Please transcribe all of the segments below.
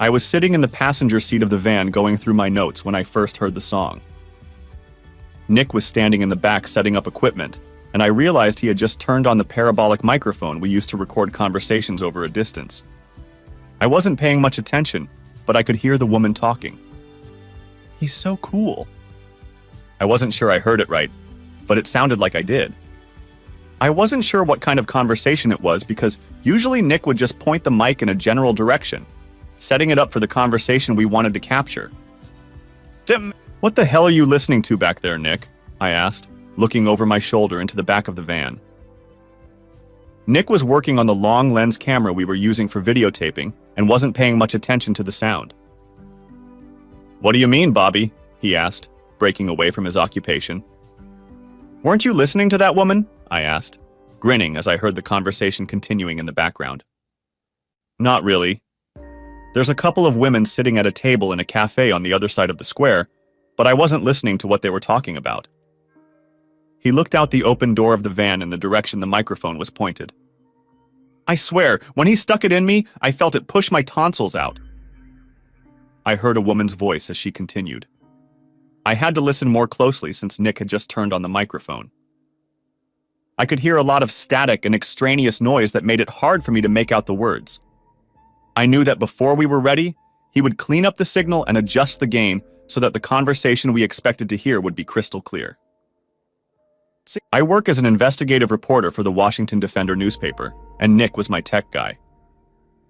I was sitting in the passenger seat of the van going through my notes when I first heard the song. Nick was standing in the back setting up equipment, and I realized he had just turned on the parabolic microphone we used to record conversations over a distance. I wasn't paying much attention, but I could hear the woman talking. "He's so cool." I wasn't sure I heard it right, but it sounded like I did. I wasn't sure what kind of conversation it was because usually Nick would just point the mic in a general direction, setting it up for the conversation we wanted to capture. "Tim, what the hell are you listening to back there, Nick?" I asked, looking over my shoulder into the back of the van. Nick was working on the long lens camera we were using for videotaping and wasn't paying much attention to the sound. "What do you mean, Bobby?" he asked, breaking away from his occupation. "Weren't you listening to that woman?" I asked, grinning as I heard the conversation continuing in the background. "Not really. There's a couple of women sitting at a table in a cafe on the other side of the square, but I wasn't listening to what they were talking about." He looked out the open door of the van in the direction the microphone was pointed. "I swear, when he stuck it in me, I felt it push my tonsils out." I heard a woman's voice as she continued. I had to listen more closely since Nick had just turned on the microphone. I could hear a lot of static and extraneous noise that made it hard for me to make out the words. I knew that before we were ready, he would clean up the signal and adjust the gain so that the conversation we expected to hear would be crystal clear. I work as an investigative reporter for the Washington Defender newspaper, and Nick was my tech guy.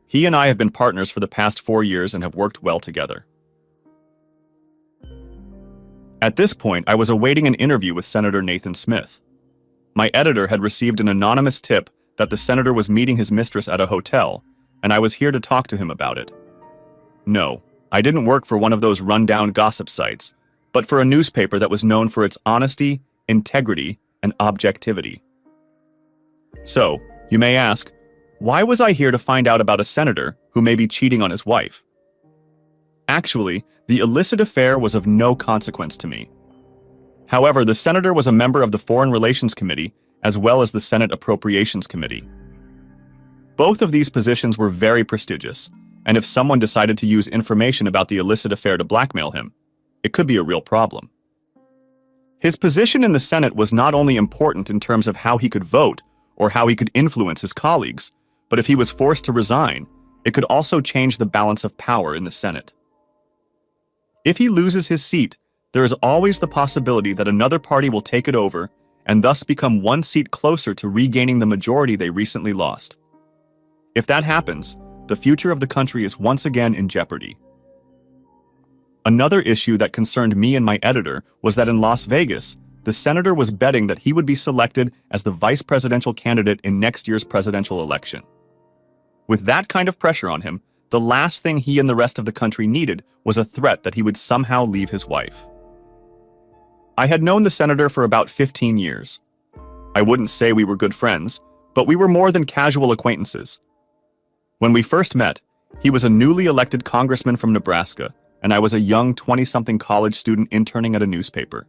He and I have been partners for the past 4 years and have worked well together. At this point, I was awaiting an interview with Senator Nathan Smith. My editor had received an anonymous tip that the senator was meeting his mistress at a hotel, and I was here to talk to him about it. No, I didn't work for one of those rundown gossip sites, but for a newspaper that was known for its honesty, integrity, and objectivity. So, you may ask, why was I here to find out about a senator who may be cheating on his wife? Actually, the illicit affair was of no consequence to me. However, the senator was a member of the Foreign Relations Committee as well as the Senate Appropriations Committee. Both of these positions were very prestigious, and if someone decided to use information about the illicit affair to blackmail him, it could be a real problem. His position in the Senate was not only important in terms of how he could vote or how he could influence his colleagues, but if he was forced to resign, it could also change the balance of power in the Senate. If he loses his seat, there is always the possibility that another party will take it over and thus become one seat closer to regaining the majority they recently lost. If that happens, the future of the country is once again in jeopardy. Another issue that concerned me and my editor was that in Las Vegas, the senator was betting that he would be selected as the vice presidential candidate in next year's presidential election. With that kind of pressure on him, the last thing he and the rest of the country needed was a threat that he would somehow leave his wife. I had known the senator for about 15 years. I wouldn't say we were good friends, but we were more than casual acquaintances. When we first met, he was a newly elected congressman from Nebraska, and I was a young 20-something college student interning at a newspaper.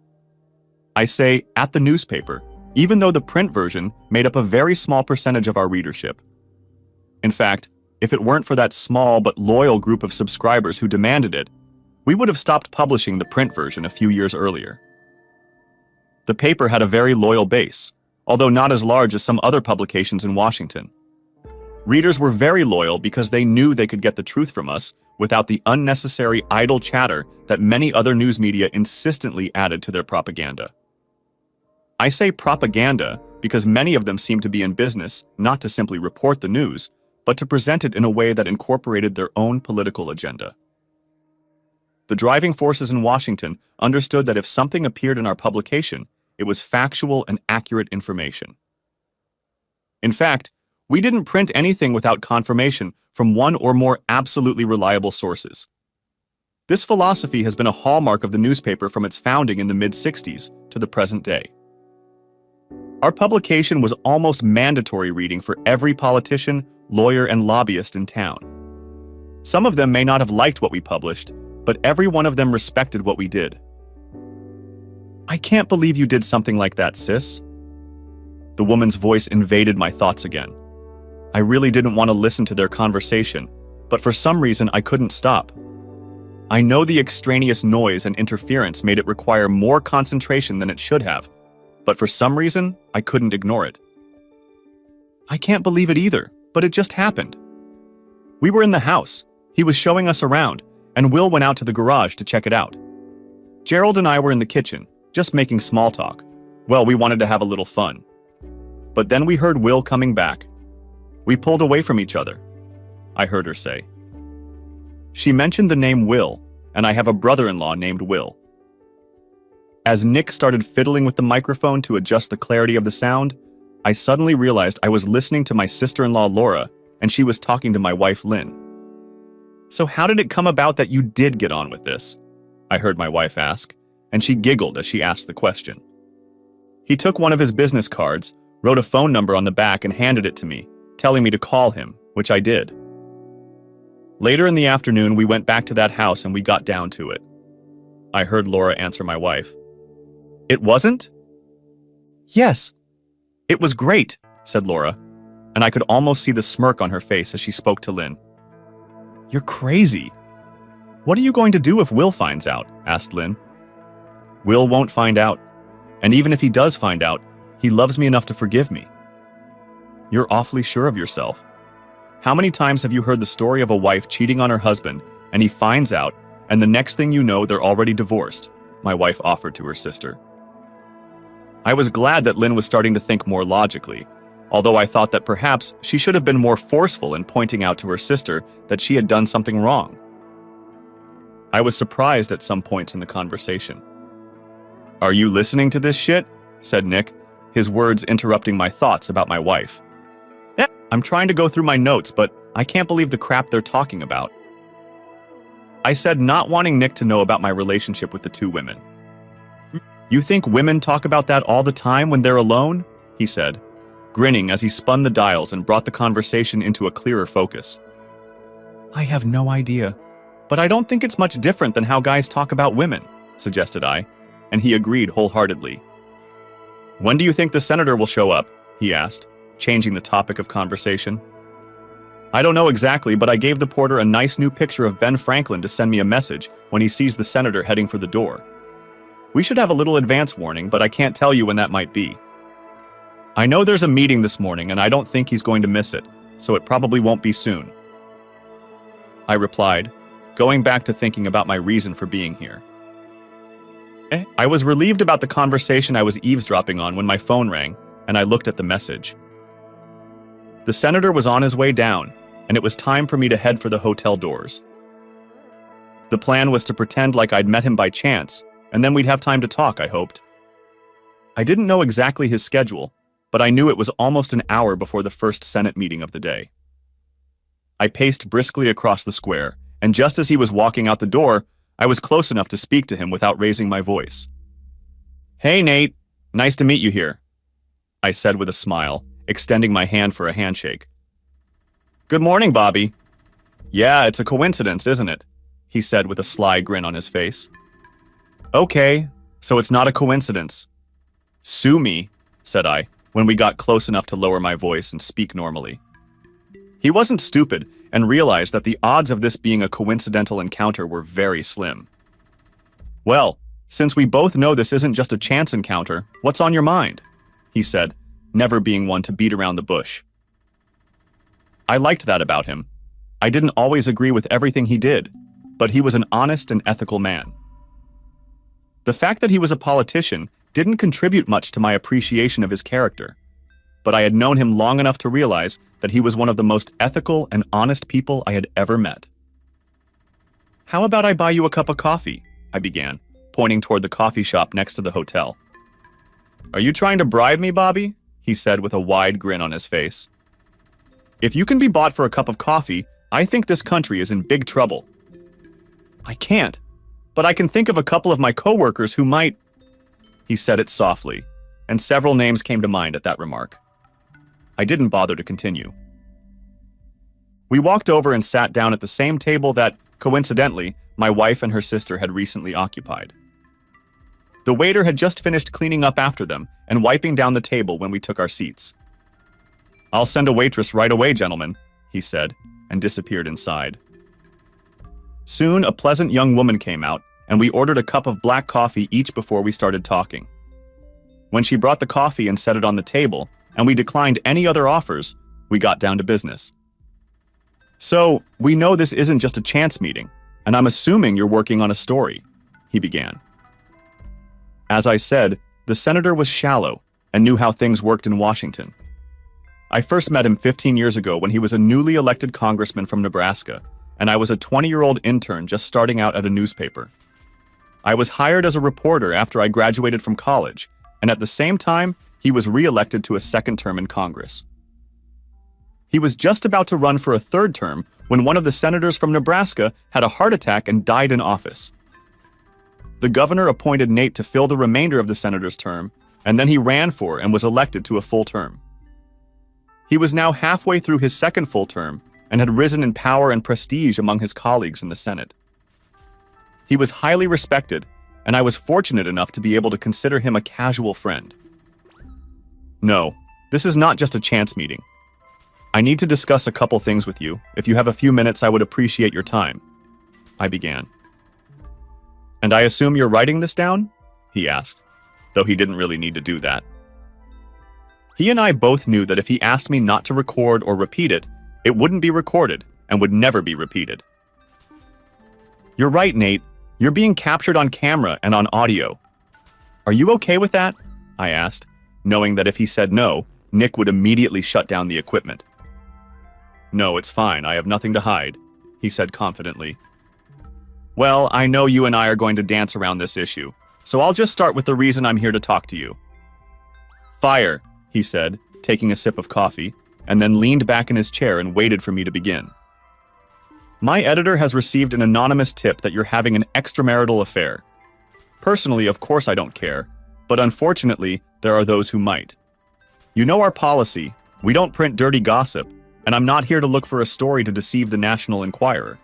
I say at the newspaper, even though the print version made up a very small percentage of our readership. In fact, if it weren't for that small but loyal group of subscribers who demanded it, we would have stopped publishing the print version a few years earlier. The paper had a very loyal base, although not as large as some other publications in Washington. Readers were very loyal because they knew they could get the truth from us without the unnecessary idle chatter that many other news media insistently added to their propaganda. I say propaganda because many of them seem to be in business not to simply report the news, but to present it in a way that incorporated their own political agenda. The driving forces in Washington understood that if something appeared in our publication, it was factual and accurate information. In fact, we didn't print anything without confirmation from one or more absolutely reliable sources. This philosophy has been a hallmark of the newspaper from its founding in the mid-60s to the present day. Our publication was almost mandatory reading for every politician, lawyer, and lobbyist in town. Some of them may not have liked what we published, but every one of them respected what we did. "I can't believe you did something like that, sis." The woman's voice invaded my thoughts again. I really didn't want to listen to their conversation, but for some reason I couldn't stop. I know the extraneous noise and interference made it require more concentration than it should have, but for some reason I couldn't ignore it. I can't believe it either, but it just happened. We were in the house. He was showing us around, and Will went out to the garage to check it out. Gerald and I were in the kitchen, just making small talk. Well, we wanted to have a little fun. But then we heard Will coming back. We pulled away from each other, I heard her say. She mentioned the name Will, and I have a brother-in-law named Will. As Nick started fiddling with the microphone to adjust the clarity of the sound, I suddenly realized I was listening to my sister-in-law Laura, and she was talking to my wife Lynn. So how did it come about that you did get on with this? I heard my wife ask, and she giggled as she asked the question. He took one of his business cards, wrote a phone number on the back and handed it to me, telling me to call him, which I did. Later in the afternoon, we went back to that house and we got down to it. I heard Laura answer my wife. It wasn't? Yes. It was great, said Laura, and I could almost see the smirk on her face as she spoke to Lynn. You're crazy. What are you going to do if Will finds out? Asked Lynn. Will won't find out, and even if he does find out, he loves me enough to forgive me. You're awfully sure of yourself. How many times have you heard the story of a wife cheating on her husband, and he finds out, and the next thing you know, they're already divorced? My wife offered to her sister. I was glad that Lynn was starting to think more logically, although I thought that perhaps she should have been more forceful in pointing out to her sister that she had done something wrong. I was surprised at some points in the conversation. Are you listening to this shit? Said Nick, his words interrupting my thoughts about my wife. Yeah, I'm trying to go through my notes, but I can't believe the crap they're talking about. I said, not wanting Nick to know about my relationship with the two women. You think women talk about that all the time when they're alone? He said, grinning as he spun the dials and brought the conversation into a clearer focus. I have no idea, but I don't think it's much different than how guys talk about women, suggested I, and he agreed wholeheartedly. When do you think the senator will show up? He asked, changing the topic of conversation. I don't know exactly, but I gave the porter a nice new picture of Ben Franklin to send me a message when he sees the senator heading for the door. We should have a little advance warning, but I can't tell you when that might be. I know there's a meeting this morning, and I don't think he's going to miss it, so it probably won't be soon. I replied, going back to thinking about my reason for being here. I was relieved about the conversation I was eavesdropping on when my phone rang, and I looked at the message. The senator was on his way down, and it was time for me to head for the hotel doors. The plan was to pretend like I'd met him by chance, and then we'd have time to talk, I hoped. I didn't know exactly his schedule, but I knew it was almost an hour before the first Senate meeting of the day. I paced briskly across the square, and just as he was walking out the door, I was close enough to speak to him without raising my voice. Hey, Nate. Nice to meet you here, I said with a smile, extending my hand for a handshake. Good morning, Bobby. Yeah, it's a coincidence, isn't it? He said with a sly grin on his face. Okay, so it's not a coincidence. Sue me, said I, when we got close enough to lower my voice and speak normally. He wasn't stupid and realized that the odds of this being a coincidental encounter were very slim. Well, since we both know this isn't just a chance encounter, what's on your mind? He said, never being one to beat around the bush. I liked that about him. I didn't always agree with everything he did, but he was an honest and ethical man. The fact that he was a politician didn't contribute much to my appreciation of his character, but I had known him long enough to realize that he was one of the most ethical and honest people I had ever met. How about I buy you a cup of coffee? I began, pointing toward the coffee shop next to the hotel. Are you trying to bribe me, Bobby? He said with a wide grin on his face. If you can be bought for a cup of coffee, I think this country is in big trouble. I can't, but I can think of a couple of my coworkers who might. He said it softly, and several names came to mind at that remark. I didn't bother to continue. We walked over and sat down at the same table that, coincidentally, my wife and her sister had recently occupied. The waiter had just finished cleaning up after them and wiping down the table when we took our seats. I'll send a waitress right away, gentlemen, he said, and disappeared inside. Soon, a pleasant young woman came out, and we ordered a cup of black coffee each before we started talking. When she brought the coffee and set it on the table, and we declined any other offers, we got down to business. "So, we know this isn't just a chance meeting, and I'm assuming you're working on a story," he began. As I said, the senator was shallow and knew how things worked in Washington. I first met him 15 years ago when he was a newly elected congressman from Nebraska, and I was a 20-year-old intern just starting out at a newspaper. I was hired as a reporter after I graduated from college, and at the same time, he was re-elected to a second term in Congress. He was just about to run for a third term when one of the senators from Nebraska had a heart attack and died in office. The governor appointed Nate to fill the remainder of the senator's term, and then he ran for and was elected to a full term. He was now halfway through his second full term and had risen in power and prestige among his colleagues in the Senate. He was highly respected, and I was fortunate enough to be able to consider him a casual friend. "No, this is not just a chance meeting. I need to discuss a couple things with you. If you have a few minutes, I would appreciate your time," I began. "And I assume you're writing this down?" he asked, though he didn't really need to do that. He and I both knew that if he asked me not to record or repeat it, it wouldn't be recorded and would never be repeated. "You're right, Nate. You're being captured on camera and on audio. Are you okay with that?" I asked, knowing that if he said no, Nick would immediately shut down the equipment. "No, it's fine. I have nothing to hide," he said confidently. "Well, I know you and I are going to dance around this issue, so I'll just start with the reason I'm here to talk to you." "Fire," he said, taking a sip of coffee, and then leaned back in his chair and waited for me to begin. "My editor has received an anonymous tip that you're having an extramarital affair. Personally, of course I don't care, but unfortunately, there are those who might. You know our policy. We don't print dirty gossip, and I'm not here to look for a story to deceive the National Enquirer.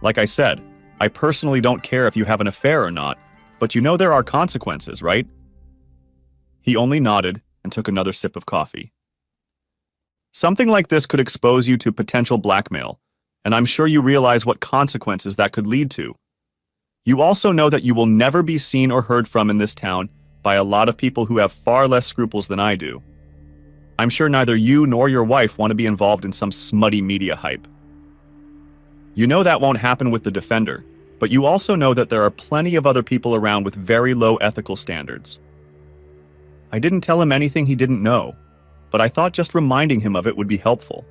Like I said, I personally don't care if you have an affair or not, but you know there are consequences, right?" He only nodded and took another sip of coffee. "Something like this could expose you to potential blackmail, and I'm sure you realize what consequences that could lead to. You also know that you will never be seen or heard from in this town by a lot of people who have far less scruples than I do. I'm sure neither you nor your wife want to be involved in some smutty media hype. You know that won't happen with the defender, but you also know that there are plenty of other people around with very low ethical standards." I didn't tell him anything he didn't know, but I thought just reminding him of it would be helpful.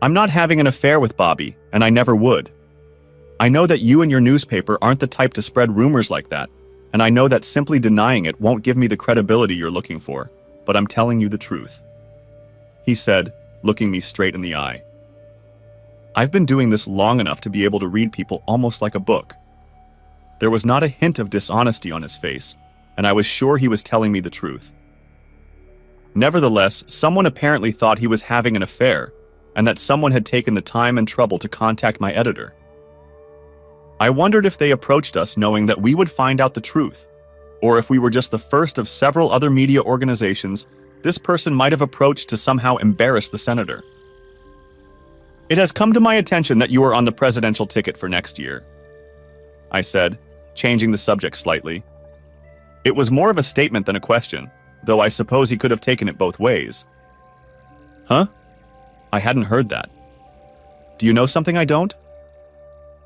"I'm not having an affair with Bobby, and I never would. I know that you and your newspaper aren't the type to spread rumors like that, and I know that simply denying it won't give me the credibility you're looking for, but I'm telling you the truth," he said, looking me straight in the eye. I've been doing this long enough to be able to read people almost like a book. There was not a hint of dishonesty on his face, and I was sure he was telling me the truth. Nevertheless, someone apparently thought he was having an affair, and that someone had taken the time and trouble to contact my editor. I wondered if they approached us knowing that we would find out the truth, or if we were just the first of several other media organizations this person might have approached to somehow embarrass the senator. "It has come to my attention that you are on the presidential ticket for next year," I said, changing the subject slightly. It was more of a statement than a question, though I suppose he could have taken it both ways. "Huh?" I hadn't heard that. "Do you know something I don't?"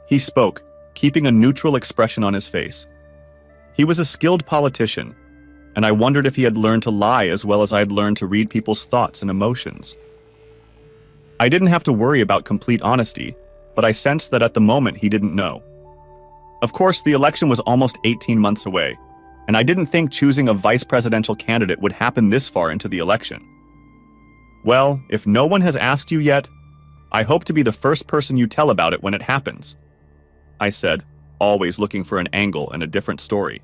He spoke, keeping a neutral expression on his face. He was a skilled politician, and I wondered if he had learned to lie as well as I had learned to read people's thoughts and emotions. I didn't have to worry about complete honesty, but I sensed that at the moment he didn't know. Of course, the election was almost 18 months away, and I didn't think choosing a vice presidential candidate would happen this far into the election. "Well, if no one has asked you yet, I hope to be the first person you tell about it when it happens," I said, always looking for an angle and a different story.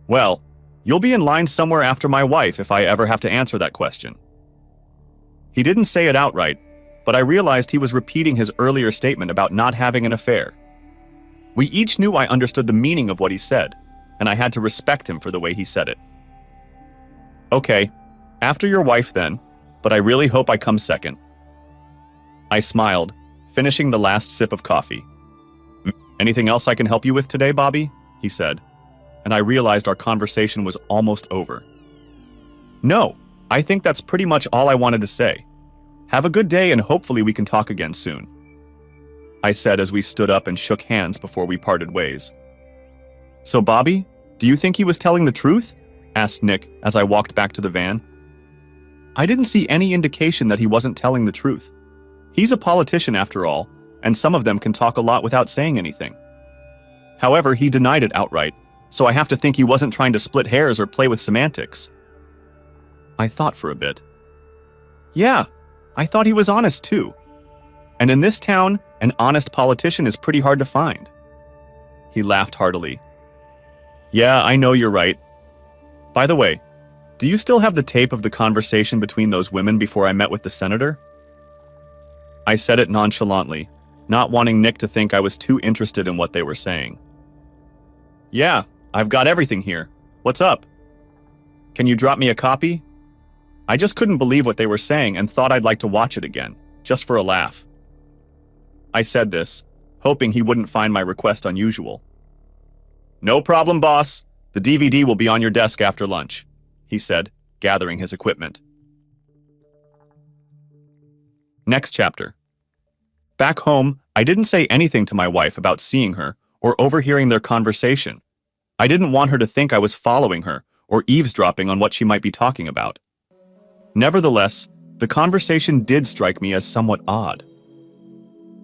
"Well, you'll be in line somewhere after my wife if I ever have to answer that question." He didn't say it outright, but I realized he was repeating his earlier statement about not having an affair. We each knew I understood the meaning of what he said, and I had to respect him for the way he said it. "Okay, after your wife then, but I really hope I come second." I smiled, finishing the last sip of coffee. Anything else I can help you with today, Bobby? He said, and I realized our conversation was almost over. No, I think that's pretty much all I wanted to say. Have a good day and hopefully we can talk again soon, I said as we stood up and shook hands before we parted ways. So Bobby, do you think he was telling the truth? Asked Nick as I walked back to the van. I didn't see any indication that he wasn't telling the truth. He's a politician after all, and some of them can talk a lot without saying anything. However, he denied it outright, so I have to think he wasn't trying to split hairs or play with semantics. I thought for a bit. Yeah, I thought he was honest too. And in this town, an honest politician is pretty hard to find. He laughed heartily. Yeah, I know you're right. By the way, do you still have the tape of the conversation between those women before I met with the senator? I said it nonchalantly, not wanting Nick to think I was too interested in what they were saying. Yeah, I've got everything here. What's up? Can you drop me a copy? I just couldn't believe what they were saying and thought I'd like to watch it again, just for a laugh. I said this, hoping he wouldn't find my request unusual. No problem, boss. The DVD will be on your desk after lunch, he said, gathering his equipment. Next chapter. Back home, I didn't say anything to my wife about seeing her or overhearing their conversation. I didn't want her to think I was following her or eavesdropping on what she might be talking about. Nevertheless, the conversation did strike me as somewhat odd.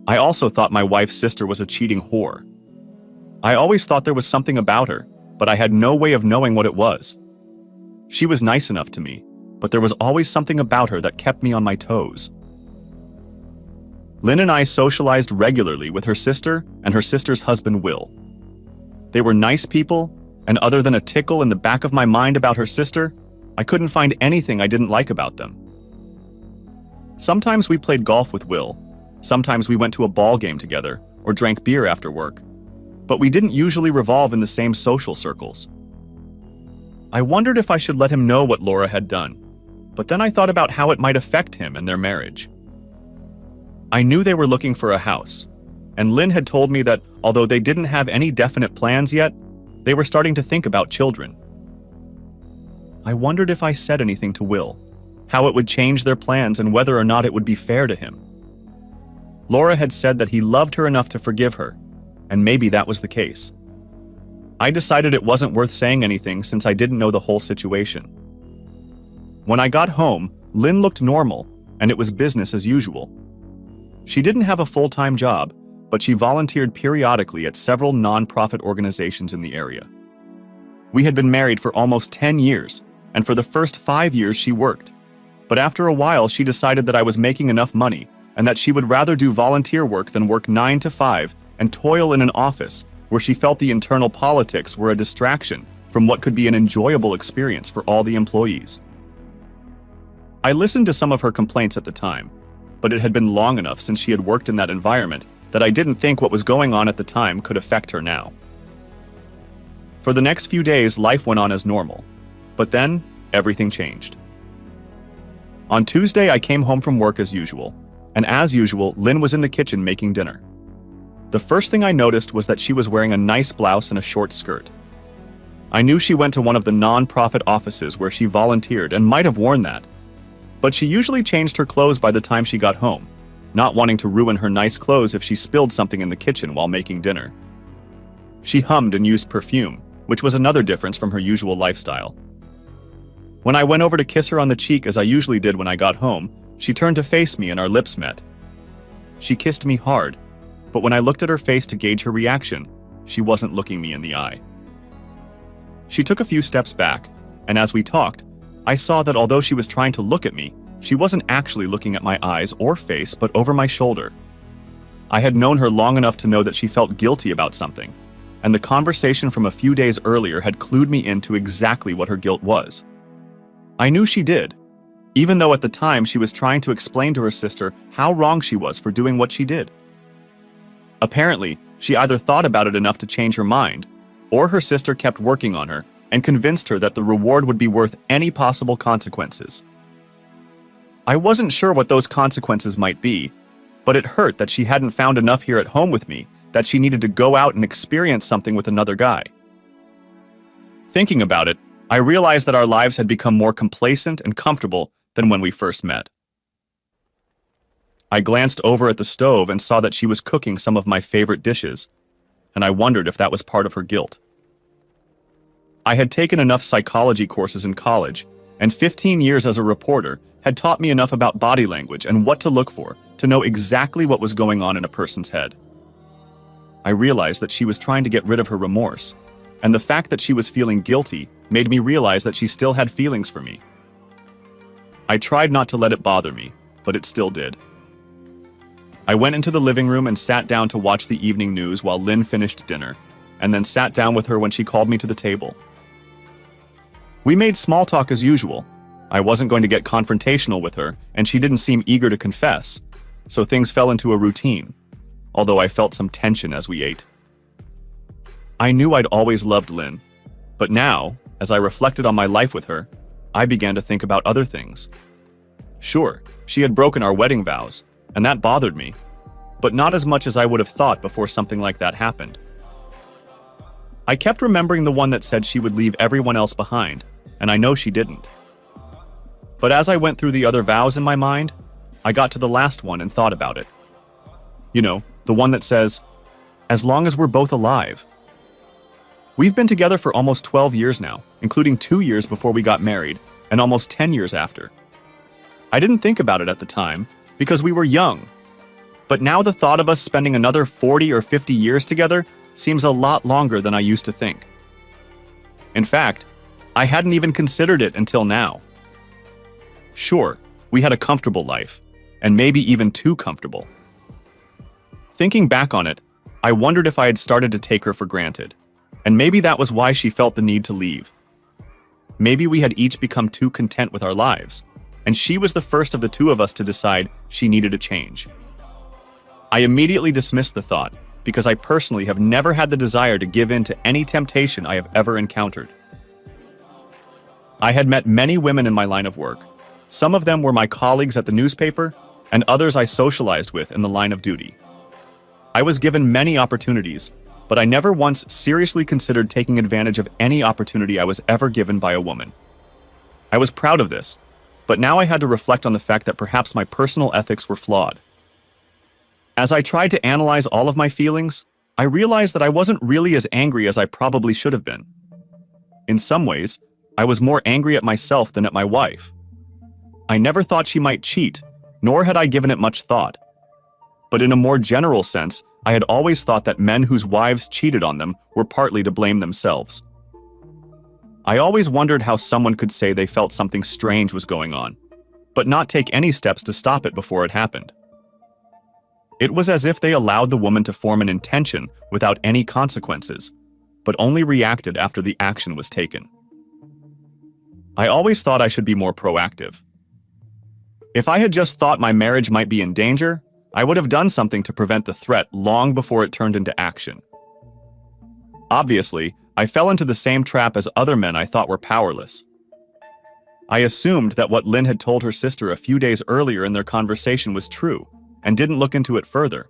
I also thought my wife's sister was a cheating whore. I always thought there was something about her, but I had no way of knowing what it was. She was nice enough to me, but there was always something about her that kept me on my toes. Lynn and I socialized regularly with her sister and her sister's husband, Will. They were nice people, and other than a tickle in the back of my mind about her sister, I couldn't find anything I didn't like about them. Sometimes we played golf with Will, sometimes we went to a ball game together or drank beer after work, but we didn't usually revolve in the same social circles. I wondered if I should let him know what Laura had done, but then I thought about how it might affect him and their marriage. I knew they were looking for a house, and Lynn had told me that although they didn't have any definite plans yet, they were starting to think about children. I wondered if I said anything to Will, how it would change their plans and whether or not it would be fair to him. Laura had said that he loved her enough to forgive her, and maybe that was the case. I decided it wasn't worth saying anything since I didn't know the whole situation. When I got home, Lynn looked normal, and it was business as usual. She didn't have a full-time job, but she volunteered periodically at several non-profit organizations in the area. We had been married for almost 10 years, and for the first 5 years she worked. But after a while, she decided that I was making enough money and that she would rather do volunteer work than work 9 to 5 and toil in an office where she felt the internal politics were a distraction from what could be an enjoyable experience for all the employees. I listened to some of her complaints at the time, but it had been long enough since she had worked in that environment that I didn't think what was going on at the time could affect her now. For the next few days, life went on as normal, but then everything changed. On Tuesday, I came home from work as usual, and as usual, Lynn was in the kitchen making dinner. The first thing I noticed was that she was wearing a nice blouse and a short skirt. I knew she went to one of the non-profit offices where she volunteered and might have worn that, but she usually changed her clothes by the time she got home, not wanting to ruin her nice clothes if she spilled something in the kitchen while making dinner. She hummed and used perfume, which was another difference from her usual lifestyle. When I went over to kiss her on the cheek as I usually did when I got home, she turned to face me and our lips met. She kissed me hard, but when I looked at her face to gauge her reaction, she wasn't looking me in the eye. She took a few steps back, and as we talked, I saw that although she was trying to look at me, she wasn't actually looking at my eyes or face, but over my shoulder. I had known her long enough to know that she felt guilty about something, and the conversation from a few days earlier had clued me into exactly what her guilt was. I knew she did, even though at the time she was trying to explain to her sister how wrong she was for doing what she did. Apparently, she either thought about it enough to change her mind, or her sister kept working on her and convinced her that the reward would be worth any possible consequences. I wasn't sure what those consequences might be, but it hurt that she hadn't found enough here at home with me, that she needed to go out and experience something with another guy. Thinking about it, I realized that our lives had become more complacent and comfortable than when we first met. I glanced over at the stove and saw that she was cooking some of my favorite dishes, and I wondered if that was part of her guilt. I had taken enough psychology courses in college, and 15 years as a reporter had taught me enough about body language and what to look for to know exactly what was going on in a person's head. I realized that she was trying to get rid of her remorse, and the fact that she was feeling guilty made me realize that she still had feelings for me. I tried not to let it bother me, but it still did. I went into the living room and sat down to watch the evening news while Lynn finished dinner, and then sat down with her when she called me to the table. We made small talk as usual. I wasn't going to get confrontational with her, and she didn't seem eager to confess, so things fell into a routine, although I felt some tension as we ate. I knew I'd always loved Lynn, but now, as I reflected on my life with her, I began to think about other things. Sure, she had broken our wedding vows, and that bothered me, but not as much as I would have thought before something like that happened. I kept remembering the one that said she would leave everyone else behind, and I know she didn't. But as I went through the other vows in my mind, I got to the last one and thought about it. You know, the one that says, as long as we're both alive. We've been together for almost 12 years now, including 2 years before we got married, and almost 10 years after. I didn't think about it at the time, because we were young. But now the thought of us spending another 40 or 50 years together seems a lot longer than I used to think. In fact, I hadn't even considered it until now. Sure, we had a comfortable life, and maybe even too comfortable. Thinking back on it, I wondered if I had started to take her for granted, and maybe that was why she felt the need to leave. Maybe we had each become too content with our lives, and she was the first of the two of us to decide she needed a change. I immediately dismissed the thought, because I personally have never had the desire to give in to any temptation I have ever encountered. I had met many women in my line of work. Some of them were my colleagues at the newspaper, and others I socialized with in the line of duty. I was given many opportunities, but I never once seriously considered taking advantage of any opportunity I was ever given by a woman. I was proud of this, but now I had to reflect on the fact that perhaps my personal ethics were flawed. As I tried to analyze all of my feelings, I realized that I wasn't really as angry as I probably should have been. In some ways, I was more angry at myself than at my wife. I never thought she might cheat, nor had I given it much thought. But in a more general sense, I had always thought that men whose wives cheated on them were partly to blame themselves. I always wondered how someone could say they felt something strange was going on, but not take any steps to stop it before it happened. It was as if they allowed the woman to form an intention without any consequences, but only reacted after the action was taken. I always thought I should be more proactive. If I had just thought my marriage might be in danger, I would have done something to prevent the threat long before it turned into action. Obviously, I fell into the same trap as other men I thought were powerless. I assumed that what Lynn had told her sister a few days earlier in their conversation was true, and didn't look into it further,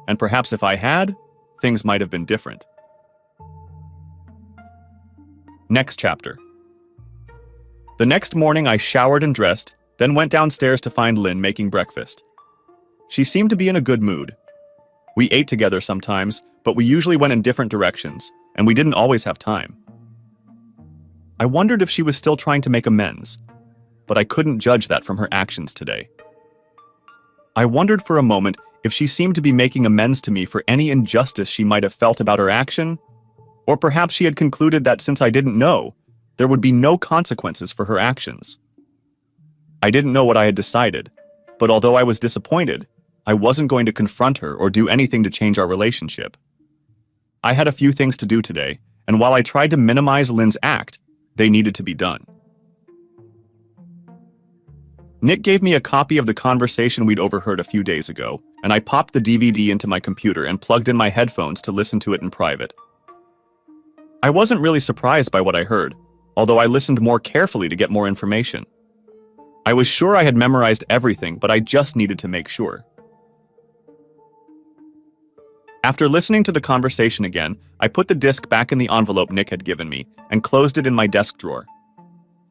and perhaps if I had, things might have been different. Next chapter. The next morning I showered and dressed, then went downstairs to find Lynn making breakfast. She seemed to be in a good mood. We ate together sometimes, but we usually went in different directions, and we didn't always have time. I wondered if she was still trying to make amends, but I couldn't judge that from her actions today. I wondered for a moment if she seemed to be making amends to me for any injustice she might have felt about her action, or perhaps she had concluded that since I didn't know, there would be no consequences for her actions. I didn't know what I had decided, but although I was disappointed, I wasn't going to confront her or do anything to change our relationship. I had a few things to do today, and while I tried to minimize Lynn's act, they needed to be done. Nick gave me a copy of the conversation we'd overheard a few days ago, and I popped the DVD into my computer and plugged in my headphones to listen to it in private. I wasn't really surprised by what I heard, although I listened more carefully to get more information. I was sure I had memorized everything, but I just needed to make sure. After listening to the conversation again, I put the disc back in the envelope Nick had given me and closed it in my desk drawer.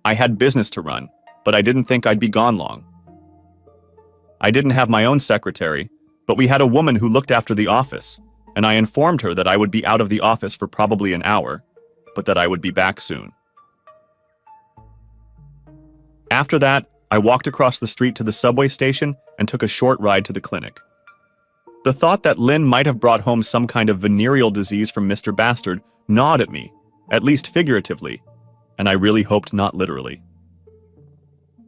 I had business to run, but I didn't think I'd be gone long. I didn't have my own secretary, but we had a woman who looked after the office, and I informed her that I would be out of the office for probably an hour, but that I would be back soon. After that, I walked across the street to the subway station and took a short ride to the clinic. The thought that Lynn might have brought home some kind of venereal disease from Mr. Bastard gnawed at me, at least figuratively, and I really hoped not literally.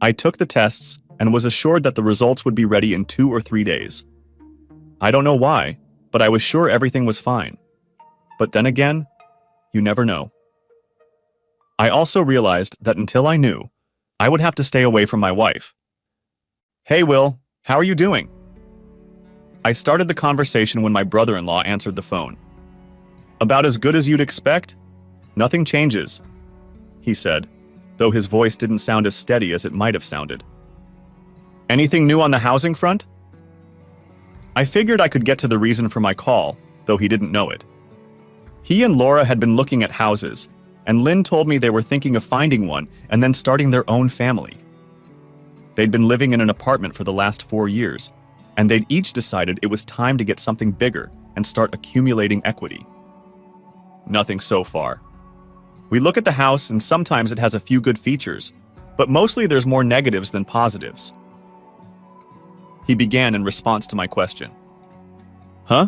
I took the tests and was assured that the results would be ready in 2 or 3 days. I don't know why, but I was sure everything was fine. But then again, you never know. I also realized that until I knew, I would have to stay away from my wife. "Hey, Will, how are you doing?" I started the conversation when my brother-in-law answered the phone. "About as good as you'd expect. Nothing changes," he said, though his voice didn't sound as steady as it might have sounded. "Anything new on the housing front?" I figured I could get to the reason for my call, though he didn't know it. He and Laura had been looking at houses, and Lynn told me they were thinking of finding one and then starting their own family. They'd been living in an apartment for the last 4 years, and they'd each decided it was time to get something bigger and start accumulating equity. Nothing so far. We look at the house and sometimes it has a few good features, but mostly there's more negatives than positives. He began in response to my question. "Huh?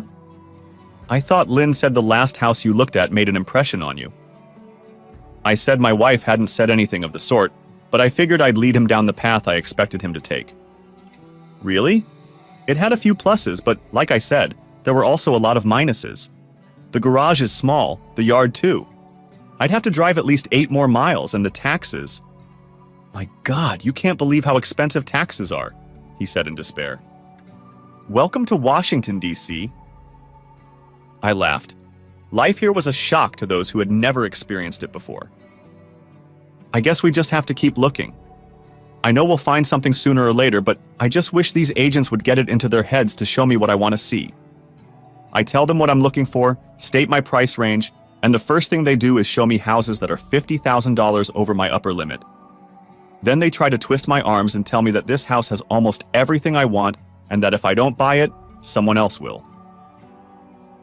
I thought Lynn said the last house you looked at made an impression on you." I said my wife hadn't said anything of the sort, but I figured I'd lead him down the path I expected him to take. "Really? It had a few pluses, but like I said, there were also a lot of minuses. The garage is small, the yard too. I'd have to drive at least 8 more miles, and the taxes. My God, you can't believe how expensive taxes are," he said in despair. "Welcome to Washington, D.C." I laughed. Life here was a shock to those who had never experienced it before. "I guess we just have to keep looking. I know we'll find something sooner or later, but I just wish these agents would get it into their heads to show me what I want to see. I tell them what I'm looking for, state my price range, and the first thing they do is show me houses that are $50,000 over my upper limit. Then they try to twist my arms and tell me that this house has almost everything I want and that if I don't buy it, someone else will."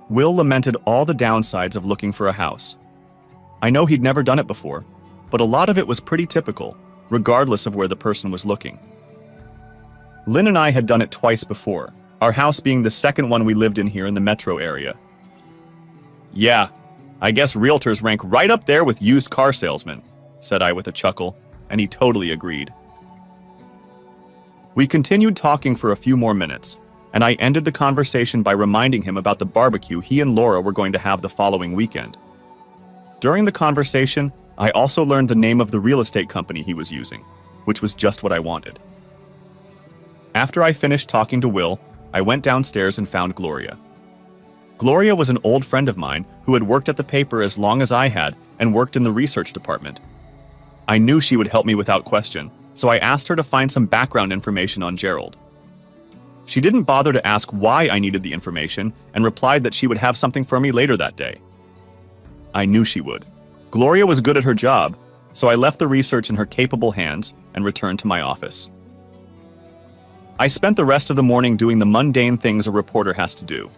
Will lamented all the downsides of looking for a house. I know he'd never done it before, but a lot of it was pretty typical, regardless of where the person was looking. Lynn and I had done it twice before, our house being the second one we lived in here in the metro area. "Yeah, I guess realtors rank right up there with used car salesmen," said I with a chuckle, and he totally agreed. We continued talking for a few more minutes, and I ended the conversation by reminding him about the barbecue he and Laura were going to have the following weekend. During the conversation, I also learned the name of the real estate company he was using, which was just what I wanted. After I finished talking to Will, I went downstairs and found Gloria. Gloria was an old friend of mine who had worked at the paper as long as I had and worked in the research department. I knew she would help me without question, so I asked her to find some background information on Gerald. She didn't bother to ask why I needed the information and replied that she would have something for me later that day. I knew she would. Gloria was good at her job, so I left the research in her capable hands and returned to my office. I spent the rest of the morning doing the mundane things a reporter has to do.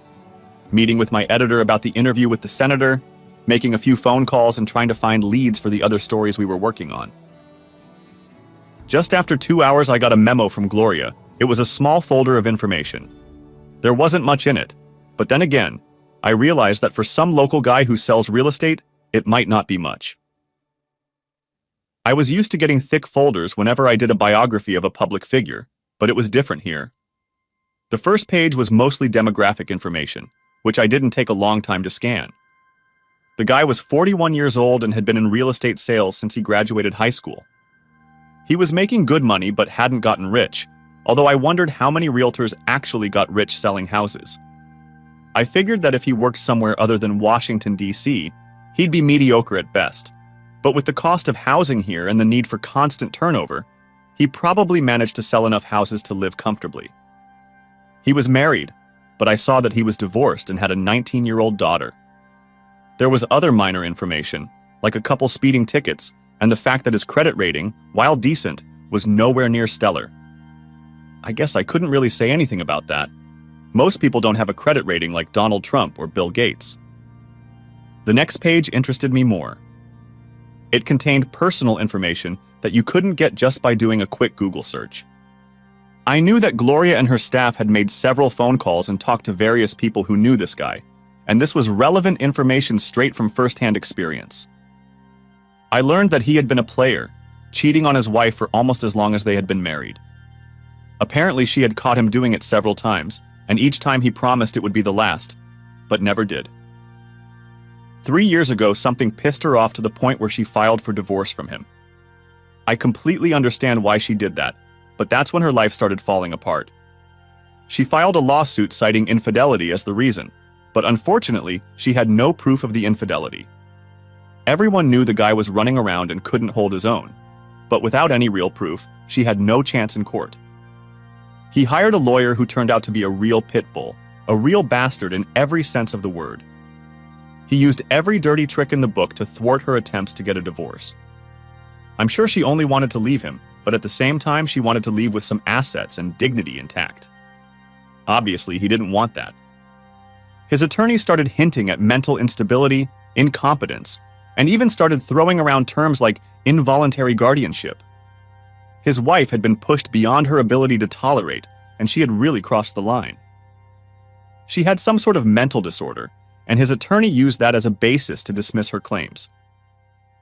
Meeting with my editor about the interview with the senator, making a few phone calls and trying to find leads for the other stories we were working on. Just after 2 hours, I got a memo from Gloria. It was a small folder of information. There wasn't much in it, but then again, I realized that for some local guy who sells real estate, it might not be much. I was used to getting thick folders whenever I did a biography of a public figure, but it was different here. The first page was mostly demographic information, which I didn't take a long time to scan. The guy was 41 years old and had been in real estate sales since he graduated high school. He was making good money but hadn't gotten rich, although I wondered how many realtors actually got rich selling houses. I figured that if he worked somewhere other than Washington, D.C., he'd be mediocre at best. But with the cost of housing here and the need for constant turnover, he probably managed to sell enough houses to live comfortably. He was married, but I saw that he was divorced and had a 19-year-old daughter. There was other minor information, like a couple speeding tickets, and the fact that his credit rating, while decent, was nowhere near stellar. I guess I couldn't really say anything about that. Most people don't have a credit rating like Donald Trump or Bill Gates. The next page interested me more. It contained personal information that you couldn't get just by doing a quick Google search. I knew that Gloria and her staff had made several phone calls and talked to various people who knew this guy, and this was relevant information straight from first-hand experience. I learned that he had been a player, cheating on his wife for almost as long as they had been married. Apparently, she had caught him doing it several times, and each time he promised it would be the last, but never did. 3 years ago, something pissed her off to the point where she filed for divorce from him. I completely understand why she did that, but that's when her life started falling apart. She filed a lawsuit citing infidelity as the reason, but unfortunately, she had no proof of the infidelity. Everyone knew the guy was running around and couldn't hold his own, but without any real proof, she had no chance in court. He hired a lawyer who turned out to be a real pit bull, a real bastard in every sense of the word. He used every dirty trick in the book to thwart her attempts to get a divorce. I'm sure she only wanted to leave him, but at the same time she wanted to leave with some assets and dignity intact. Obviously, he didn't want that. His attorney started hinting at mental instability, incompetence, and even started throwing around terms like involuntary guardianship. His wife had been pushed beyond her ability to tolerate, and she had really crossed the line. She had some sort of mental disorder, and his attorney used that as a basis to dismiss her claims.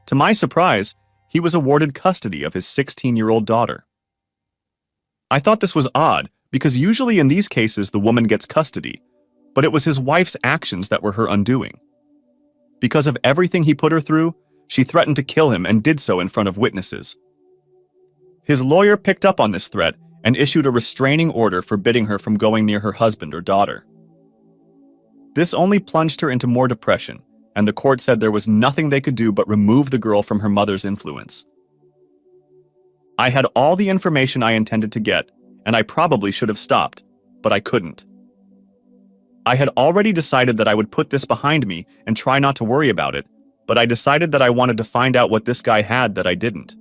To my surprise, he was awarded custody of his 16-year-old daughter. I thought this was odd, because usually in these cases the woman gets custody, but it was his wife's actions that were her undoing. Because of everything he put her through, she threatened to kill him and did so in front of witnesses. His lawyer picked up on this threat and issued a restraining order forbidding her from going near her husband or daughter. This only plunged her into more depression, and the court said there was nothing they could do but remove the girl from her mother's influence. I had all the information I intended to get, and I probably should have stopped, but I couldn't. I had already decided that I would put this behind me and try not to worry about it, but I decided that I wanted to find out what this guy had that I didn't.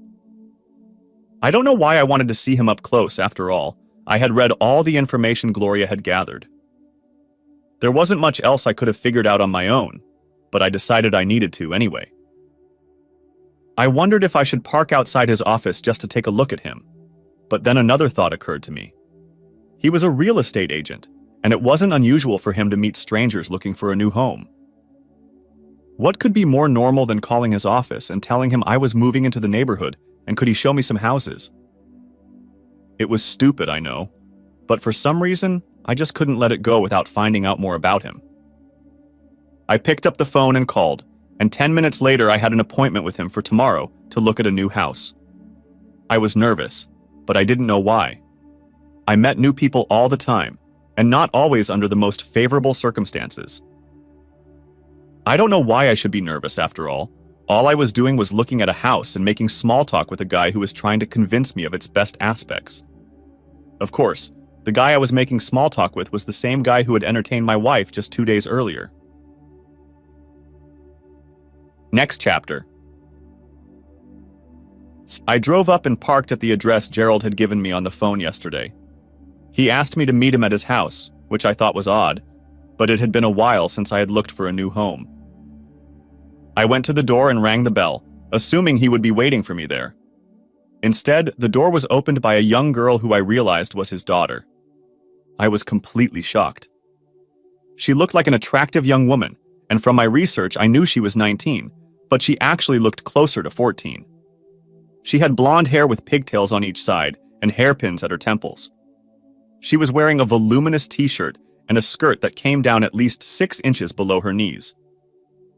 I don't know why I wanted to see him up close, after all. I had read all the information Gloria had gathered. There wasn't much else I could have figured out on my own, but I decided I needed to anyway. I wondered if I should park outside his office just to take a look at him, but then another thought occurred to me. He was a real estate agent, and it wasn't unusual for him to meet strangers looking for a new home. What could be more normal than calling his office and telling him I was moving into the neighborhood and could he show me some houses? It was stupid, I know, but for some reason, I just couldn't let it go without finding out more about him. I picked up the phone and called, and 10 minutes later I had an appointment with him for tomorrow to look at a new house. I was nervous, but I didn't know why. I met new people all the time, and not always under the most favorable circumstances. I don't know why I should be nervous after all. All I was doing was looking at a house and making small talk with a guy who was trying to convince me of its best aspects. Of course, the guy I was making small talk with was the same guy who had entertained my wife just 2 days earlier. Next chapter. I drove up and parked at the address Gerald had given me on the phone yesterday. He asked me to meet him at his house, which I thought was odd, but it had been a while since I had looked for a new home. I went to the door and rang the bell, assuming he would be waiting for me there. Instead, the door was opened by a young girl who I realized was his daughter. I was completely shocked. She looked like an attractive young woman, and from my research I knew she was 19, but she actually looked closer to 14. She had blonde hair with pigtails on each side and hairpins at her temples. She was wearing a voluminous t-shirt and a skirt that came down at least 6 inches below her knees.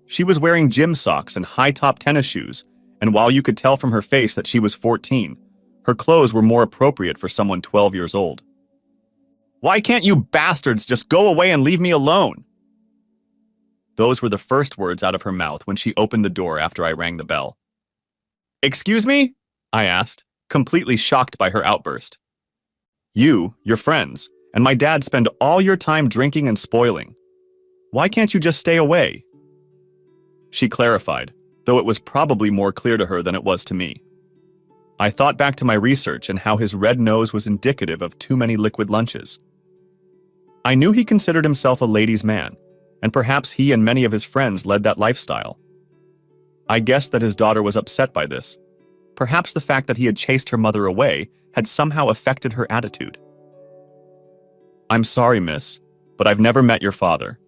She was wearing gym socks and high-top tennis shoes, and while you could tell from her face that she was 14, her clothes were more appropriate for someone 12 years old. "Why can't you bastards just go away and leave me alone?" Those were the first words out of her mouth when she opened the door after I rang the bell. "Excuse me?" I asked, completely shocked by her outburst. "You, your friends, and my dad spend all your time drinking and spoiling. Why can't you just stay away?" She clarified, though it was probably more clear to her than it was to me. I thought back to my research and how his red nose was indicative of too many liquid lunches. I knew he considered himself a ladies' man, and perhaps he and many of his friends led that lifestyle. I guessed that his daughter was upset by this. Perhaps the fact that he had chased her mother away had somehow affected her attitude. "I'm sorry, miss, but I've never met your father.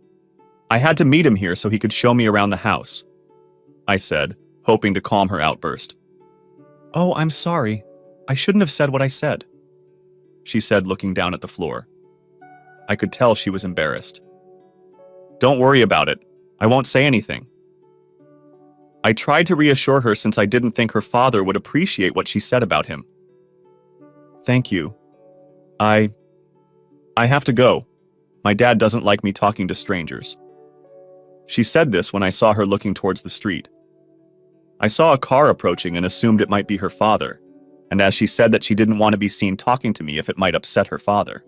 I had to meet him here so he could show me around the house," I said, hoping to calm her outburst. "Oh, I'm sorry. I shouldn't have said what I said," she said, looking down at the floor. I could tell she was embarrassed. "Don't worry about it. I won't say anything." I tried to reassure her since I didn't think her father would appreciate what she said about him. "Thank you. I have to go. My dad doesn't like me talking to strangers." She said this when I saw her looking towards the street. I saw a car approaching and assumed it might be her father, and as she said that she didn't want to be seen talking to me if it might upset her father.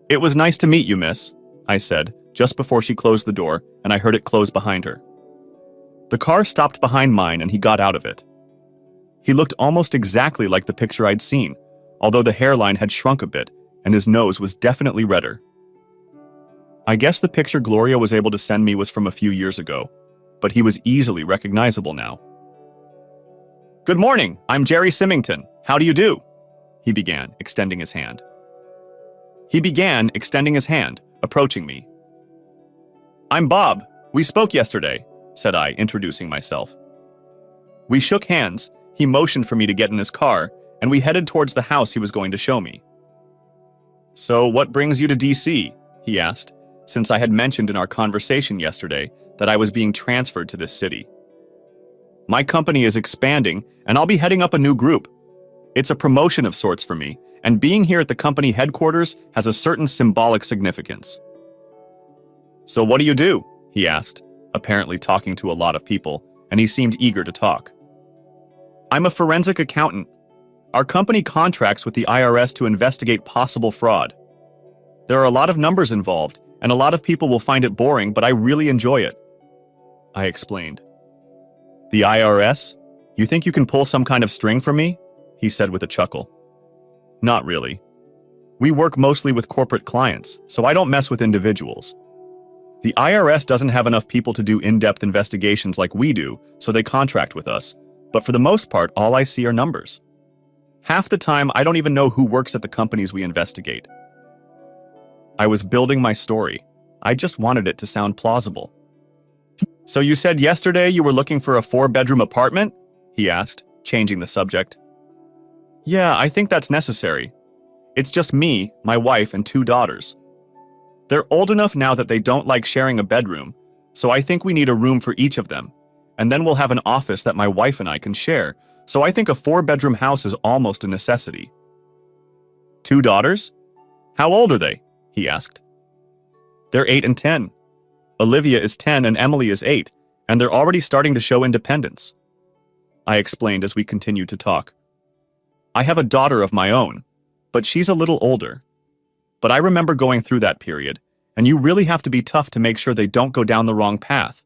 "It was nice to meet you, miss," I said, just before she closed the door, and I heard it close behind her. The car stopped behind mine and he got out of it. He looked almost exactly like the picture I'd seen, although the hairline had shrunk a bit and his nose was definitely redder. I guess the picture Gloria was able to send me was from a few years ago, but he was easily recognizable now. "Good morning, I'm Jerry Symington. How do you do?" he began, extending his hand. Approaching me. "I'm Bob. We spoke yesterday," said I, introducing myself. We shook hands, he motioned for me to get in his car, and we headed towards the house he was going to show me. "So what brings you to DC?" he asked, since I had mentioned in our conversation yesterday that I was being transferred to this city. "My company is expanding, and I'll be heading up a new group. It's a promotion of sorts for me, and being here at the company headquarters has a certain symbolic significance." "So what do you do?" he asked, apparently talking to a lot of people, and he seemed eager to talk. "I'm a forensic accountant. Our company contracts with the IRS to investigate possible fraud. There are a lot of numbers involved, and a lot of people will find it boring, but I really enjoy it," I explained. "The IRS? You think you can pull some kind of string for me?" he said with a chuckle. "Not really. We work mostly with corporate clients, so I don't mess with individuals. The IRS doesn't have enough people to do in-depth investigations like we do, so they contract with us, but for the most part, all I see are numbers. Half the time, I don't even know who works at the companies we investigate." I was building my story. I just wanted it to sound plausible. "So you said yesterday you were looking for a 4-bedroom apartment?" he asked, changing the subject. "Yeah, I think that's necessary. It's just me, my wife, and 2 daughters. They're old enough now that they don't like sharing a bedroom, so I think we need a room for each of them, and then we'll have an office that my wife and I can share, so I think a 4-bedroom house is almost a necessity." "2 daughters? How old are they?" he asked. "They're 8 and 10. Olivia is 10 and Emily is 8, and they're already starting to show independence," I explained as we continued to talk. "I have a daughter of my own, but she's a little older. But I remember going through that period, and you really have to be tough to make sure they don't go down the wrong path.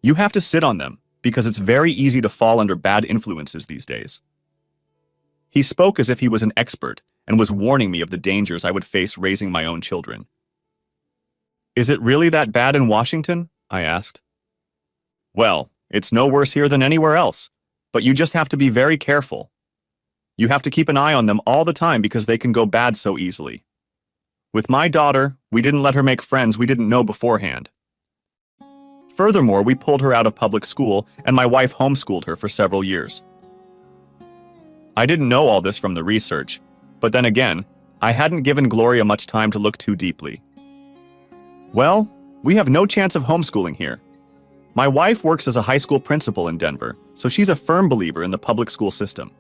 You have to sit on them, because it's very easy to fall under bad influences these days." He spoke as if he was an expert and was warning me of the dangers I would face raising my own children. "Is it really that bad in Washington?" I asked. "Well, it's no worse here than anywhere else, but you just have to be very careful. You have to keep an eye on them all the time because they can go bad so easily. With my daughter, we didn't let her make friends we didn't know beforehand. Furthermore, we pulled her out of public school, and my wife homeschooled her for several years." I didn't know all this from the research, but then again, I hadn't given Gloria much time to look too deeply. "Well, we have no chance of homeschooling here. My wife works as a high school principal in Denver, so she's a firm believer in the public school system.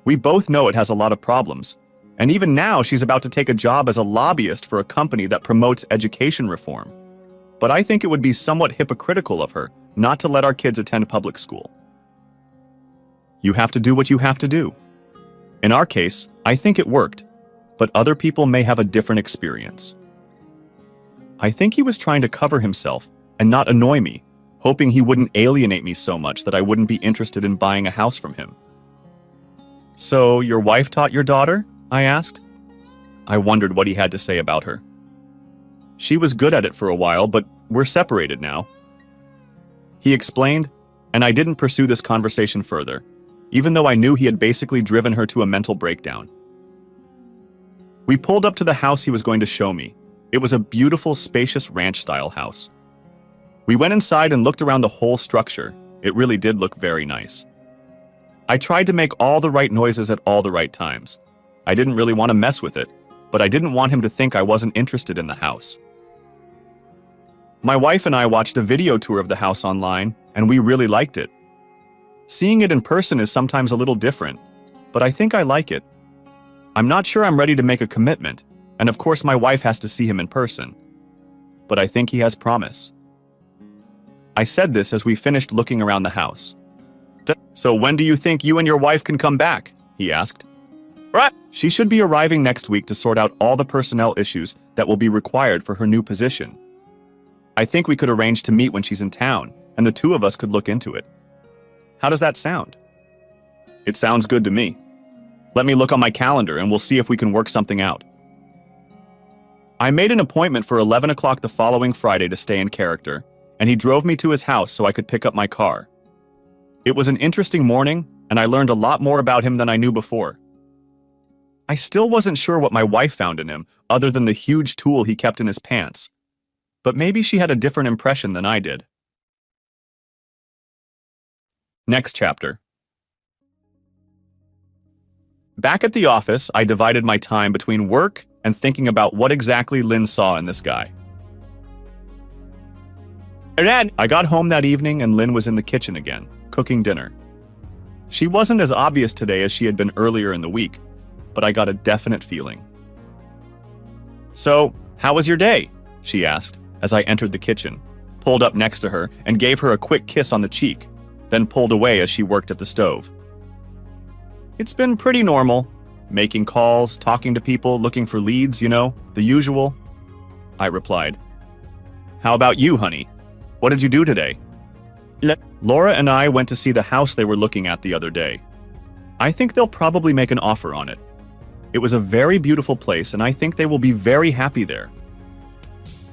We both know it has a lot of problems, and even now she's about to take a job as a lobbyist for a company that promotes education reform. But I think it would be somewhat hypocritical of her not to let our kids attend public school. You have to do what you have to do. In our case, I think it worked. but other people may have a different experience. I think he was trying to cover himself and not annoy me, hoping he wouldn't alienate me so much that I wouldn't be interested in buying a house from him. "So, your wife taught your daughter?" I asked. I wondered what he had to say about her. "She was good at it for a while, but we're separated now." He explained, and I didn't pursue this conversation further, even though I knew he had basically driven her to a mental breakdown. We pulled up to the house he was going to show me. It was a beautiful, spacious ranch-style house. We went inside and looked around the whole structure. It really did look very nice. I tried to make all the right noises at all the right times. I didn't really want to mess with it, but I didn't want him to think I wasn't interested in the house. My wife and I watched a video tour of the house online, and we really liked it. Seeing it in person is sometimes a little different, but I think I like it. I'm not sure I'm ready to make a commitment, and of course my wife has to see him in person. But I think he has promise. I said this as we finished looking around the house. "So when do you think you and your wife can come back?" he asked. "Right. She should be arriving next week to sort out all the personnel issues that will be required for her new position. I think we could arrange to meet when she's in town, and the two of us could look into it. How does that sound?" "It sounds good to me. Let me look on my calendar and we'll see if we can work something out." I made an appointment for 11 o'clock the following Friday to stay in character, and he drove me to his house so I could pick up my car. It was an interesting morning, and I learned a lot more about him than I knew before. I still wasn't sure what my wife found in him, other than the huge tool he kept in his pants. But maybe she had a different impression than I did. Next chapter. Back at the office, I divided my time between work and thinking about what exactly Lynn saw in this guy. I got home that evening and Lynn was in the kitchen again, cooking dinner. She wasn't as obvious today as she had been earlier in the week, but I got a definite feeling. "So, how was your day?" she asked as I entered the kitchen, pulled up next to her and gave her a quick kiss on the cheek, then pulled away as she worked at the stove. "It's been pretty normal. Making calls, talking to people, looking for leads, the usual," I replied. "How about you, honey? What did you do today?" Laura and I went to see the house they were looking at the other day. I think they'll probably make an offer on it. It was a very beautiful place and I think they will be very happy there.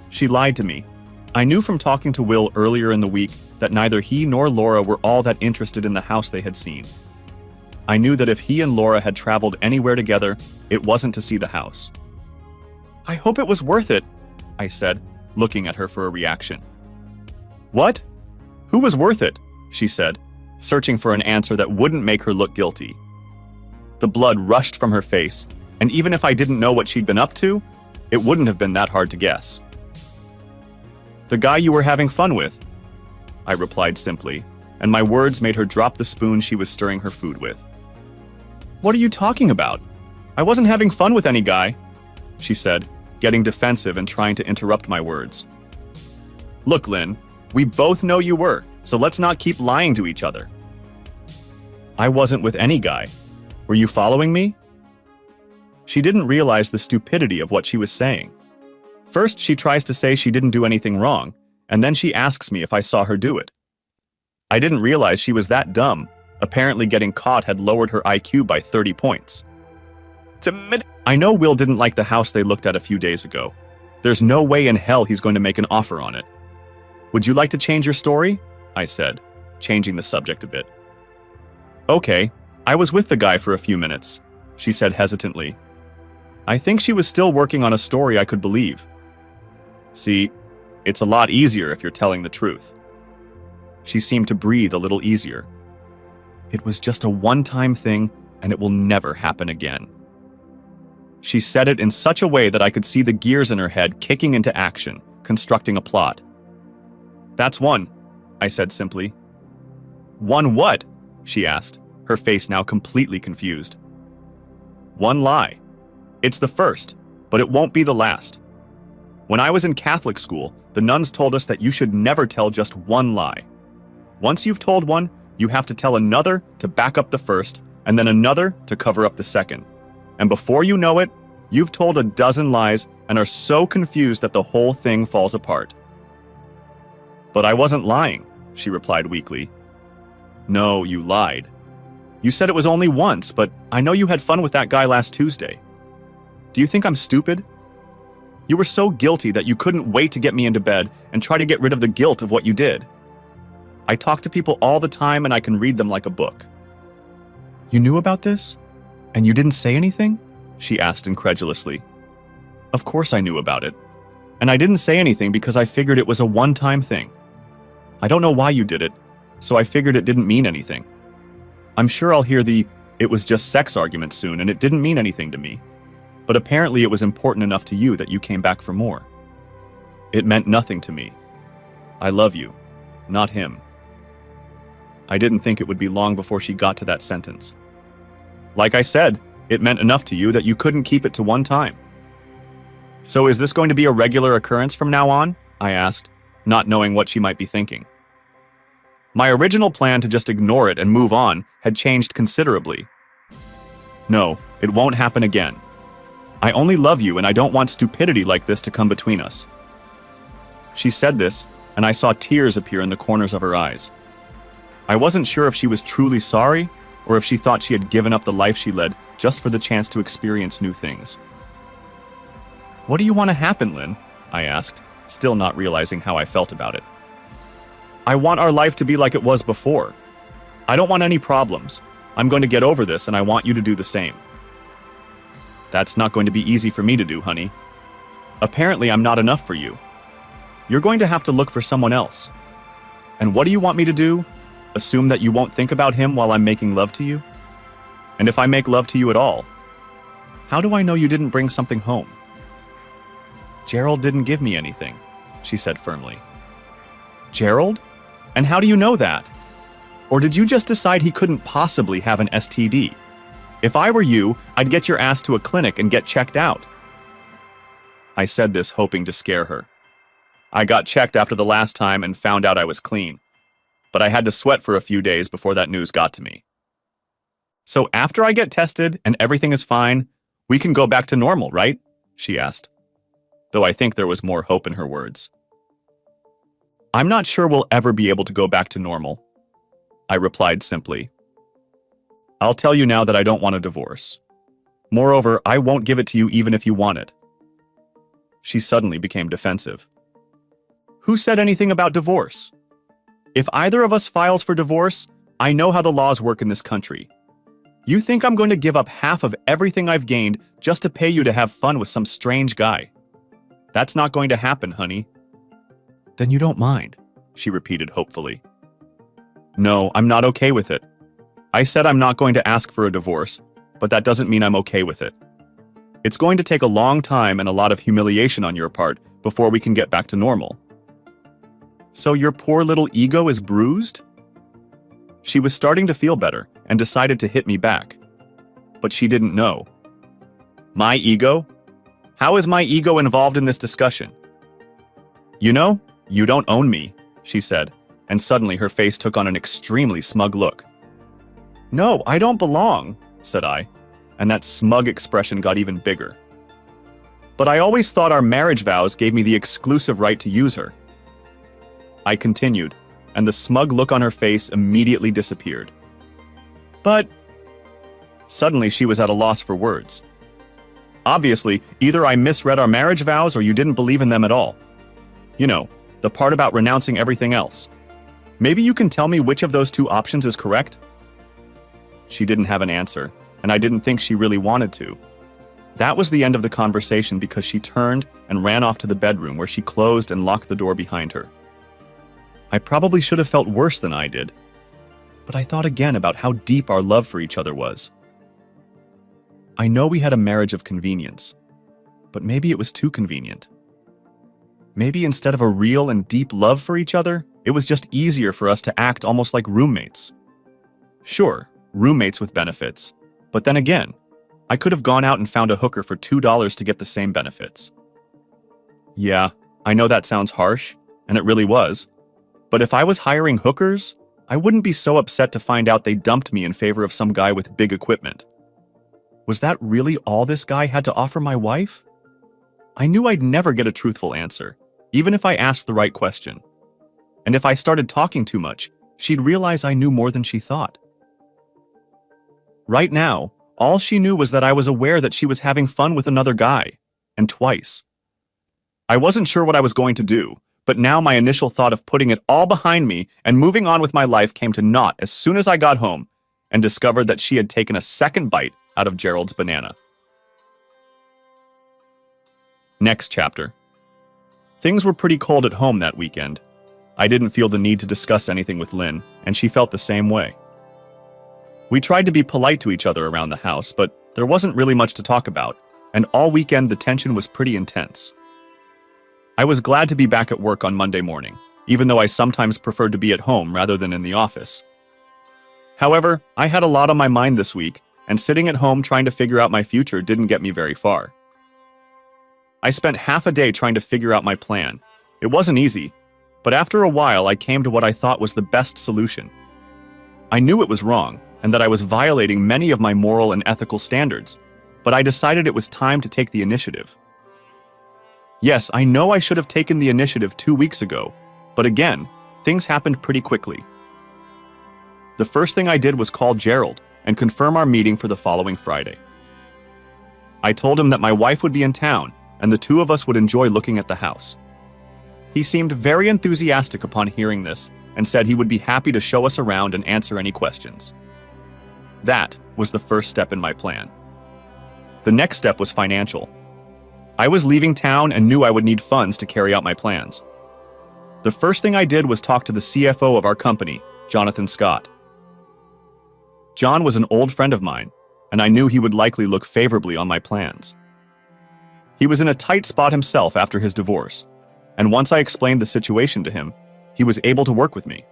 She lied to me. I knew from talking to Will earlier in the week that neither he nor Laura were all that interested in the house they had seen. I knew that if he and Laura had traveled anywhere together, it wasn't to see the house. "I hope it was worth it," I said, looking at her for a reaction. "What? Who was worth it?" she said, searching for an answer that wouldn't make her look guilty. The blood rushed from her face, and even if I didn't know what she'd been up to, it wouldn't have been that hard to guess. "The guy you were having fun with," I replied simply, and my words made her drop the spoon she was stirring her food with. "What are you talking about? I wasn't having fun with any guy," she said, getting defensive and trying to interrupt my words. "Look, Lynn, we both know you were, so let's not keep lying to each other." "I wasn't with any guy. Were you following me?" She didn't realize the stupidity of what she was saying. First, she tries to say she didn't do anything wrong, and then she asks me if I saw her do it. I didn't realize she was that dumb. Apparently getting caught had lowered her IQ by 30 points. I know Will didn't like the house they looked at a few days ago. There's no way in hell he's going to make an offer on it. "Would you like to change your story?" I said, changing the subject a bit. "Okay, I was with the guy for a few minutes," she said hesitantly. I think she was still working on a story I could believe. "See, it's a lot easier if you're telling the truth." She seemed to breathe a little easier. "It was just a one-time thing, and it will never happen again." She said it in such a way that I could see the gears in her head kicking into action, constructing a plot. "That's one," I said simply. "One what?" she asked, her face now completely confused. "One lie. It's the first, but it won't be the last. When I was in Catholic school, the nuns told us that you should never tell just one lie. Once you've told one, you have to tell another to back up the first, and then another to cover up the second. And before you know it, You've told a dozen lies and are so confused that the whole thing falls apart." "But I wasn't lying," she replied weakly. "No, you lied. You said it was only once, but I know you had fun with that guy last Tuesday. Do you think I'm stupid? You were so guilty that you couldn't wait to get me into bed and try to get rid of the guilt of what you did. I talk to people all the time and I can read them like a book." "You knew about this? And you didn't say anything?" she asked incredulously. "Of course I knew about it. And I didn't say anything because I figured it was a one-time thing. I don't know why you did it, so I figured it didn't mean anything. I'm sure I'll hear the 'it was just sex' argument soon, and it didn't mean anything to me. But apparently it was important enough to you that you came back for more. It meant nothing to me. I love you, not him." I didn't think it would be long before she got to that sentence. "Like I said, it meant enough to you that you couldn't keep it to one time." "So is this going to be a regular occurrence from now on?" I asked, not knowing what she might be thinking. My original plan to just ignore it and move on had changed considerably. "No, it won't happen again. I only love you and I don't want stupidity like this to come between us." She said this, and I saw tears appear in the corners of her eyes. I wasn't sure if she was truly sorry or if she thought she had given up the life she led just for the chance to experience new things. "What do you want to happen, Lynn?" I asked, still not realizing how I felt about it. "I want our life to be like it was before. I don't want any problems. I'm going to get over this and I want you to do the same." "That's not going to be easy for me to do, honey. Apparently I'm not enough for you. You're going to have to look for someone else. And what do you want me to do? Assume that you won't think about him while I'm making love to you? And if I make love to you at all, how do I know you didn't bring something home?" "Gerald didn't give me anything," she said firmly. "Gerald? And how do you know that? Or did you just decide he couldn't possibly have an STD? If I were you, I'd get your ass to a clinic and get checked out." I said this hoping to scare her. I got checked after the last time and found out I was clean, but I had to sweat for a few days before that news got to me. "So after I get tested and everything is fine, we can go back to normal, right?" she asked, though I think there was more hope in her words. "I'm not sure we'll ever be able to go back to normal," I replied simply. "I'll tell you now that I don't want a divorce. Moreover, I won't give it to you even if you want it." She suddenly became defensive. "Who said anything about divorce? If either of us files for divorce, I know how the laws work in this country. You think I'm going to give up half of everything I've gained just to pay you to have fun with some strange guy? That's not going to happen, honey." "Then you don't mind," she repeated hopefully. "No, I'm not okay with it. I said I'm not going to ask for a divorce, but that doesn't mean I'm okay with it. It's going to take a long time and a lot of humiliation on your part before we can get back to normal." "So your poor little ego is bruised?" She was starting to feel better and decided to hit me back. But she didn't know. "My ego? How is my ego involved in this discussion?" "You know, you don't own me," she said, and suddenly her face took on an extremely smug look. "No, I don't belong," said I, and that smug expression got even bigger. "But I always thought our marriage vows gave me the exclusive right to use her." I continued, and the smug look on her face immediately disappeared. "But..." Suddenly she was at a loss for words. "Obviously, either I misread our marriage vows or you didn't believe in them at all. You know, the part about renouncing everything else. Maybe you can tell me which of those two options is correct?" She didn't have an answer, and I didn't think she really wanted to. That was the end of the conversation because she turned and ran off to the bedroom where she closed and locked the door behind her. I probably should have felt worse than I did, but I thought again about how deep our love for each other was. I know we had a marriage of convenience, but maybe it was too convenient. Maybe instead of a real and deep love for each other, it was just easier for us to act almost like roommates. Sure, roommates with benefits, but then again, I could have gone out and found a hooker for $2 to get the same benefits. Yeah, I know that sounds harsh, and it really was, but if I was hiring hookers, I wouldn't be so upset to find out they dumped me in favor of some guy with big equipment. Was that really all this guy had to offer my wife? I knew I'd never get a truthful answer, even if I asked the right question. And if I started talking too much, she'd realize I knew more than she thought. Right now, all she knew was that I was aware that she was having fun with another guy, and twice. I wasn't sure what I was going to do, but now my initial thought of putting it all behind me and moving on with my life came to naught as soon as I got home and discovered that she had taken a second bite out of Gerald's banana. Next chapter. Things were pretty cold at home that weekend. I didn't feel the need to discuss anything with Lynn, and she felt the same way. We tried to be polite to each other around the house, but there wasn't really much to talk about, and all weekend the tension was pretty intense. I was glad to be back at work on Monday morning, even though I sometimes preferred to be at home rather than in the office. However, I had a lot on my mind this week, and sitting at home trying to figure out my future didn't get me very far. I spent half a day trying to figure out my plan. It wasn't easy, but after a while I came to what I thought was the best solution. I knew it was wrong, and that I was violating many of my moral and ethical standards, but I decided it was time to take the initiative. Yes, I know I should have taken the initiative 2 weeks ago, but again, things happened pretty quickly. The first thing I did was call Gerald and confirm our meeting for the following Friday. I told him that my wife would be in town, and the two of us would enjoy looking at the house. He seemed very enthusiastic upon hearing this and said he would be happy to show us around and answer any questions. That was the first step in my plan. The next step was financial. I was leaving town and knew I would need funds to carry out my plans. The first thing I did was talk to the CFO of our company, Jonathan Scott. John was an old friend of mine, and I knew he would likely look favorably on my plans. He was in a tight spot himself after his divorce, and once I explained the situation to him, he was able to work with me.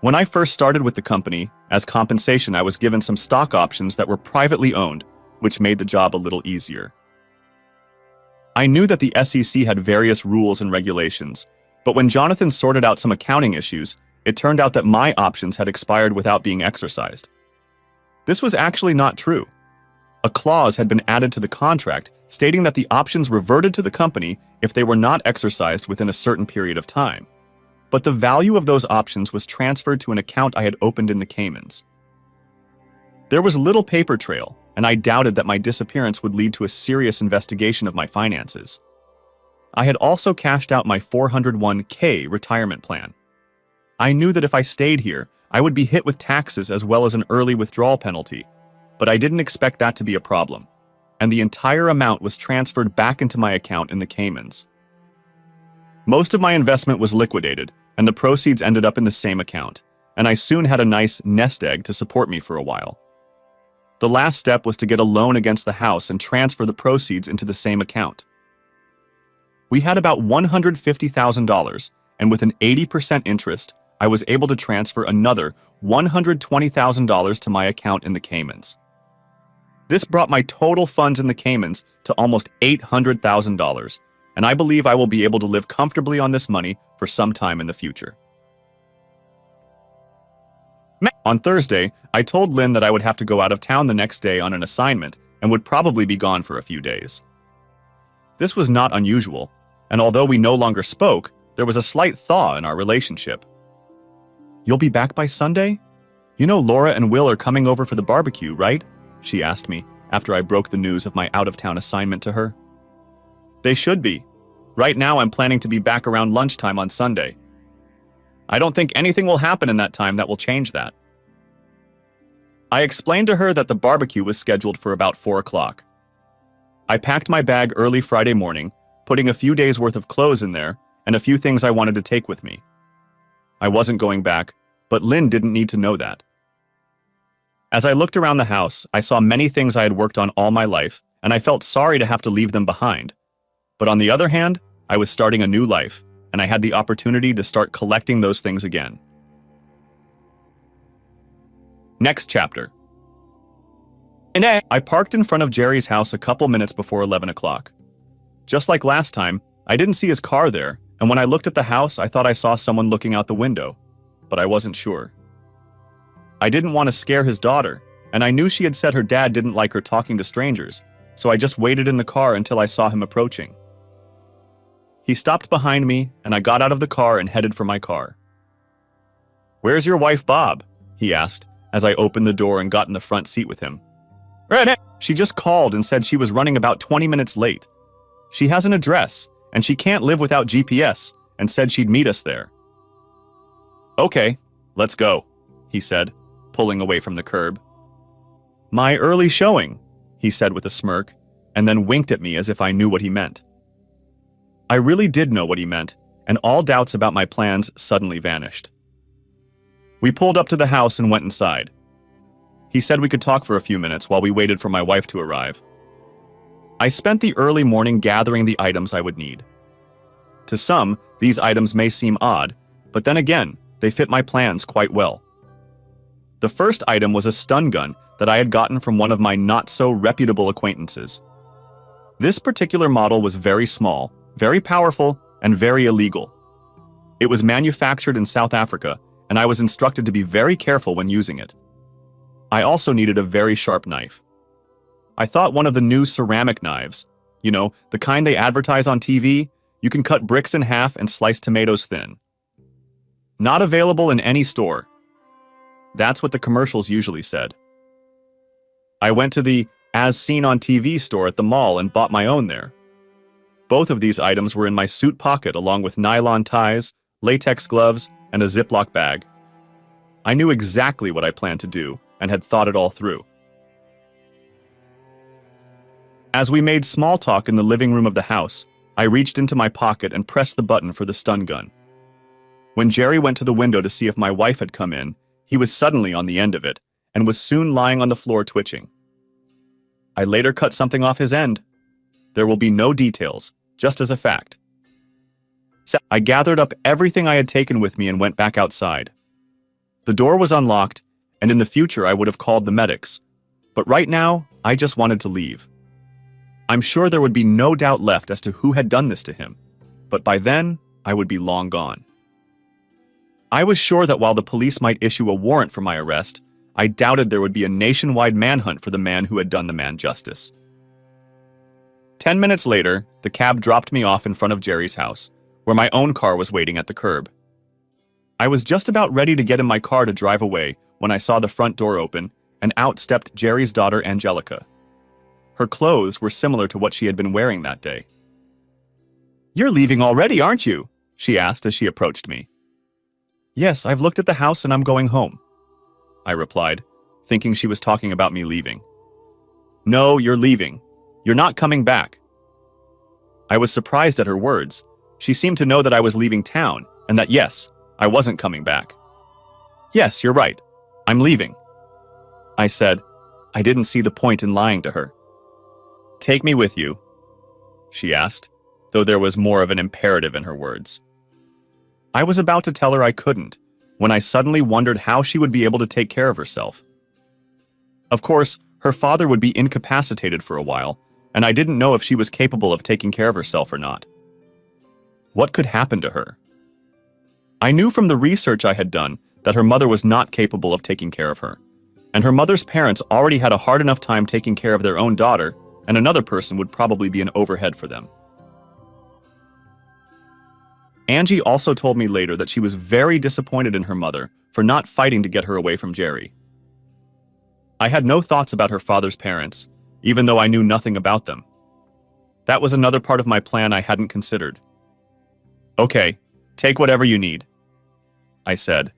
When I first started with the company, as compensation I was given some stock options that were privately owned, which made the job a little easier. I knew that the SEC had various rules and regulations, but when Jonathan sorted out some accounting issues, it turned out that my options had expired without being exercised. This was actually not true. A clause had been added to the contract stating that the options reverted to the company if they were not exercised within a certain period of time. But the value of those options was transferred to an account I had opened in the Caymans. There was little paper trail, and I doubted that my disappearance would lead to a serious investigation of my finances. I had also cashed out my 401k retirement plan. I knew that if I stayed here, I would be hit with taxes as well as an early withdrawal penalty, but I didn't expect that to be a problem, and the entire amount was transferred back into my account in the Caymans. Most of my investment was liquidated, and the proceeds ended up in the same account, and I soon had a nice nest egg to support me for a while. The last step was to get a loan against the house and transfer the proceeds into the same account. We had about $150,000, and with an 80% interest, I was able to transfer another $120,000 to my account in the Caymans. This brought my total funds in the Caymans to almost $800,000, and I believe I will be able to live comfortably on this money for some time in the future. On Thursday, I told Lynn that I would have to go out of town the next day on an assignment and would probably be gone for a few days. This was not unusual, and although we no longer spoke, there was a slight thaw in our relationship. "You'll be back by Sunday? You know Laura and Will are coming over for the barbecue, right?" she asked me after I broke the news of my out-of-town assignment to her. "They should be. Right now I'm planning to be back around lunchtime on Sunday. I don't think anything will happen in that time that will change that." I explained to her that the barbecue was scheduled for about 4 o'clock. I packed my bag early Friday morning, putting a few days' worth of clothes in there and a few things I wanted to take with me. I wasn't going back, but Lynn didn't need to know that. As I looked around the house, I saw many things I had worked on all my life, and I felt sorry to have to leave them behind. But on the other hand, I was starting a new life, and I had the opportunity to start collecting those things again. Next chapter. I parked in front of Jerry's house a couple minutes before 11 o'clock. Just like last time, I didn't see his car there, and when I looked at the house, I thought I saw someone looking out the window, but I wasn't sure. I didn't want to scare his daughter, and I knew she had said her dad didn't like her talking to strangers, so I just waited in the car until I saw him approaching. He stopped behind me, and I got out of the car and headed for my car. "Where's your wife, Bob?" he asked, as I opened the door and got in the front seat with him. She just called and said she was running about 20 minutes late. She has an address, and she can't live without GPS, and said she'd meet us there. "Okay, let's go," he said, pulling away from the curb. "My early showing," he said with a smirk, and then winked at me as if I knew what he meant. I really did know what he meant, and all doubts about my plans suddenly vanished. We pulled up to the house and went inside. He said we could talk for a few minutes while we waited for my wife to arrive. I spent the early morning gathering the items I would need. To some, these items may seem odd, but then again, they fit my plans quite well. The first item was a stun gun that I had gotten from one of my not-so-reputable acquaintances. This particular model was very small, very powerful, and very illegal. It was manufactured in South Africa, and I was instructed to be very careful when using it. I also needed a very sharp knife. I thought one of the new ceramic knives, you know, the kind they advertise on TV, you can cut bricks in half and slice tomatoes thin. Not available in any store. That's what the commercials usually said. I went to the As Seen on TV store at the mall and bought my own there. Both of these items were in my suit pocket along with nylon ties, latex gloves, and a Ziploc bag. I knew exactly what I planned to do and had thought it all through. As we made small talk in the living room of the house, I reached into my pocket and pressed the button for the stun gun. When Jerry went to the window to see if my wife had come in, he was suddenly on the end of it and was soon lying on the floor twitching. I later cut something off his end. There will be no details, just as a fact. So I gathered up everything I had taken with me and went back outside. The door was unlocked, and in the future I would have called the medics. But right now, I just wanted to leave. I'm sure there would be no doubt left as to who had done this to him, but by then, I would be long gone. I was sure that while the police might issue a warrant for my arrest, I doubted there would be a nationwide manhunt for the man who had done the man justice. 10 minutes later, the cab dropped me off in front of Jerry's house, where my own car was waiting at the curb. I was just about ready to get in my car to drive away when I saw the front door open, and out stepped Jerry's daughter, Angelica. Her clothes were similar to what she had been wearing that day. "You're leaving already, aren't you?" she asked as she approached me. "Yes, I've looked at the house and I'm going home," I replied, thinking she was talking about me leaving. "No, you're leaving. You're not coming back." I was surprised at her words. She seemed to know that I was leaving town and that, yes, I wasn't coming back. "Yes, you're right. I'm leaving," I said. I didn't see the point in lying to her. "Take me with you?" she asked, though there was more of an imperative in her words. I was about to tell her I couldn't, when I suddenly wondered how she would be able to take care of herself. Of course, her father would be incapacitated for a while, and I didn't know if she was capable of taking care of herself or not. What could happen to her? I knew from the research I had done that her mother was not capable of taking care of her, and her mother's parents already had a hard enough time taking care of their own daughter, and another person would probably be an overhead for them. Angie also told me later that she was very disappointed in her mother for not fighting to get her away from Jerry. I had no thoughts about her father's parents, even though I knew nothing about them. That was another part of my plan I hadn't considered. "Okay, take whatever you need," I said,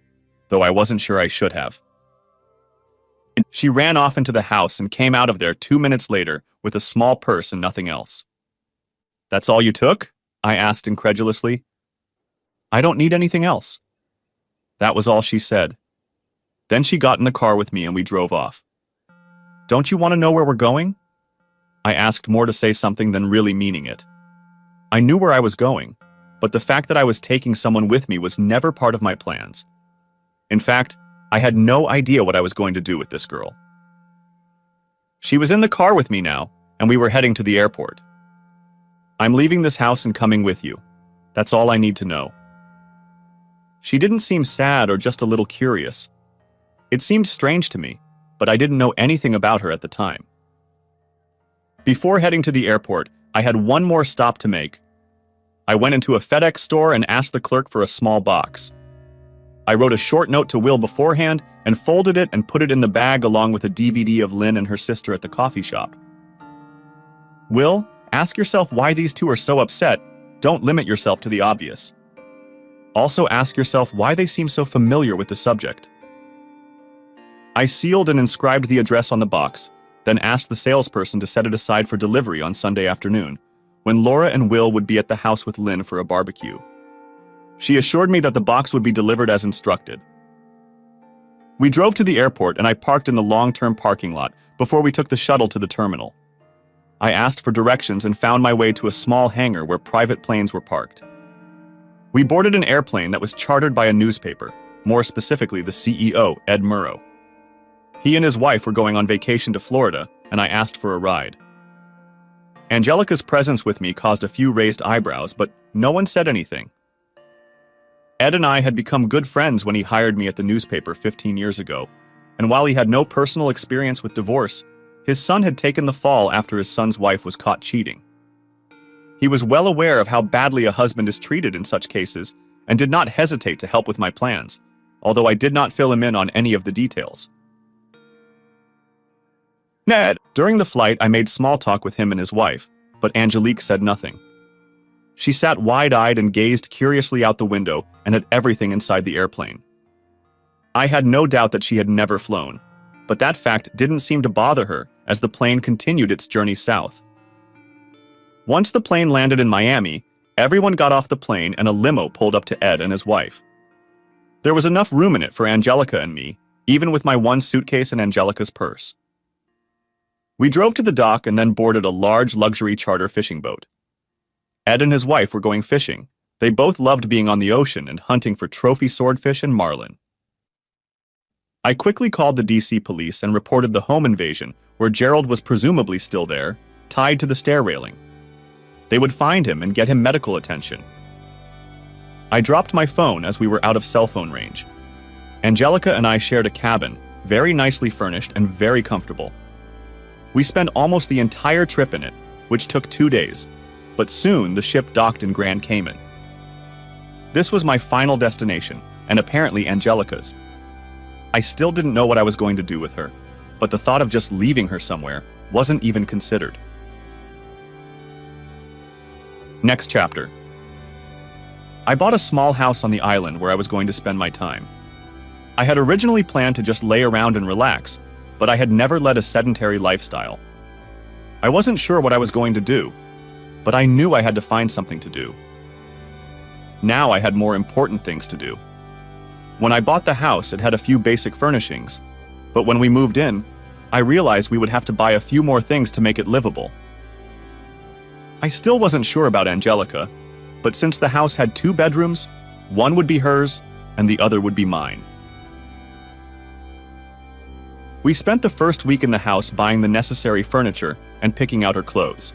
though I wasn't sure I should have. She ran off into the house and came out of there 2 minutes later with a small purse and nothing else. "That's all you took?" I asked incredulously. "I don't need anything else." That was all she said. Then she got in the car with me and we drove off. "Don't you want to know where we're going?" I asked, more to say something than really meaning it. I knew where I was going, but the fact that I was taking someone with me was never part of my plans. In fact, I had no idea what I was going to do with this girl. She was in the car with me now, and we were heading to the airport. "I'm leaving this house and coming with you. That's all I need to know." She didn't seem sad or just a little curious. It seemed strange to me, but I didn't know anything about her at the time. Before heading to the airport, I had one more stop to make. I went into a FedEx store and asked the clerk for a small box. I wrote a short note to Will beforehand and folded it and put it in the bag along with a DVD of Lynn and her sister at the coffee shop. Will, ask yourself why these two are so upset. Don't limit yourself to the obvious. Also ask yourself why they seem so familiar with the subject. I sealed and inscribed the address on the box, then asked the salesperson to set it aside for delivery on Sunday afternoon, when Laura and Will would be at the house with Lynn for a barbecue. She assured me that the box would be delivered as instructed. We drove to the airport and I parked in the long-term parking lot before we took the shuttle to the terminal. I asked for directions and found my way to a small hangar where private planes were parked. We boarded an airplane that was chartered by a newspaper, more specifically the CEO, Ed Murrow. He and his wife were going on vacation to Florida, and I asked for a ride. Angelica's presence with me caused a few raised eyebrows, but no one said anything. Ed and I had become good friends when he hired me at the newspaper 15 years ago, and while he had no personal experience with divorce, his son had taken the fall after his son's wife was caught cheating. He was well aware of how badly a husband is treated in such cases and did not hesitate to help with my plans, although I did not fill him in on any of the details. Ned! During the flight, I made small talk with him and his wife, but Angelique said nothing. She sat wide-eyed and gazed curiously out the window and at everything inside the airplane. I had no doubt that she had never flown, but that fact didn't seem to bother her as the plane continued its journey south. Once the plane landed in Miami, everyone got off the plane and a limo pulled up to Ed and his wife. There was enough room in it for Angelica and me, even with my one suitcase and Angelica's purse. We drove to the dock and then boarded a large luxury charter fishing boat. Ed and his wife were going fishing. They both loved being on the ocean and hunting for trophy swordfish and marlin. I quickly called the DC police and reported the home invasion, where Gerald was presumably still there, tied to the stair railing. They would find him and get him medical attention. I dropped my phone as we were out of cell phone range. Angelica and I shared a cabin, very nicely furnished and very comfortable. We spent almost the entire trip in it, which took 2 days, but soon the ship docked in Grand Cayman. This was my final destination, and apparently Angelica's. I still didn't know what I was going to do with her, but the thought of just leaving her somewhere wasn't even considered. Next chapter. I bought a small house on the island where I was going to spend my time. I had originally planned to just lay around and relax, but I had never led a sedentary lifestyle. I wasn't sure what I was going to do, but I knew I had to find something to do. Now I had more important things to do. When I bought the house, it had a few basic furnishings, but when we moved in, I realized we would have to buy a few more things to make it livable. I still wasn't sure about Angelica, but since the house had 2 bedrooms, one would be hers and the other would be mine. We spent the first week in the house buying the necessary furniture and picking out her clothes.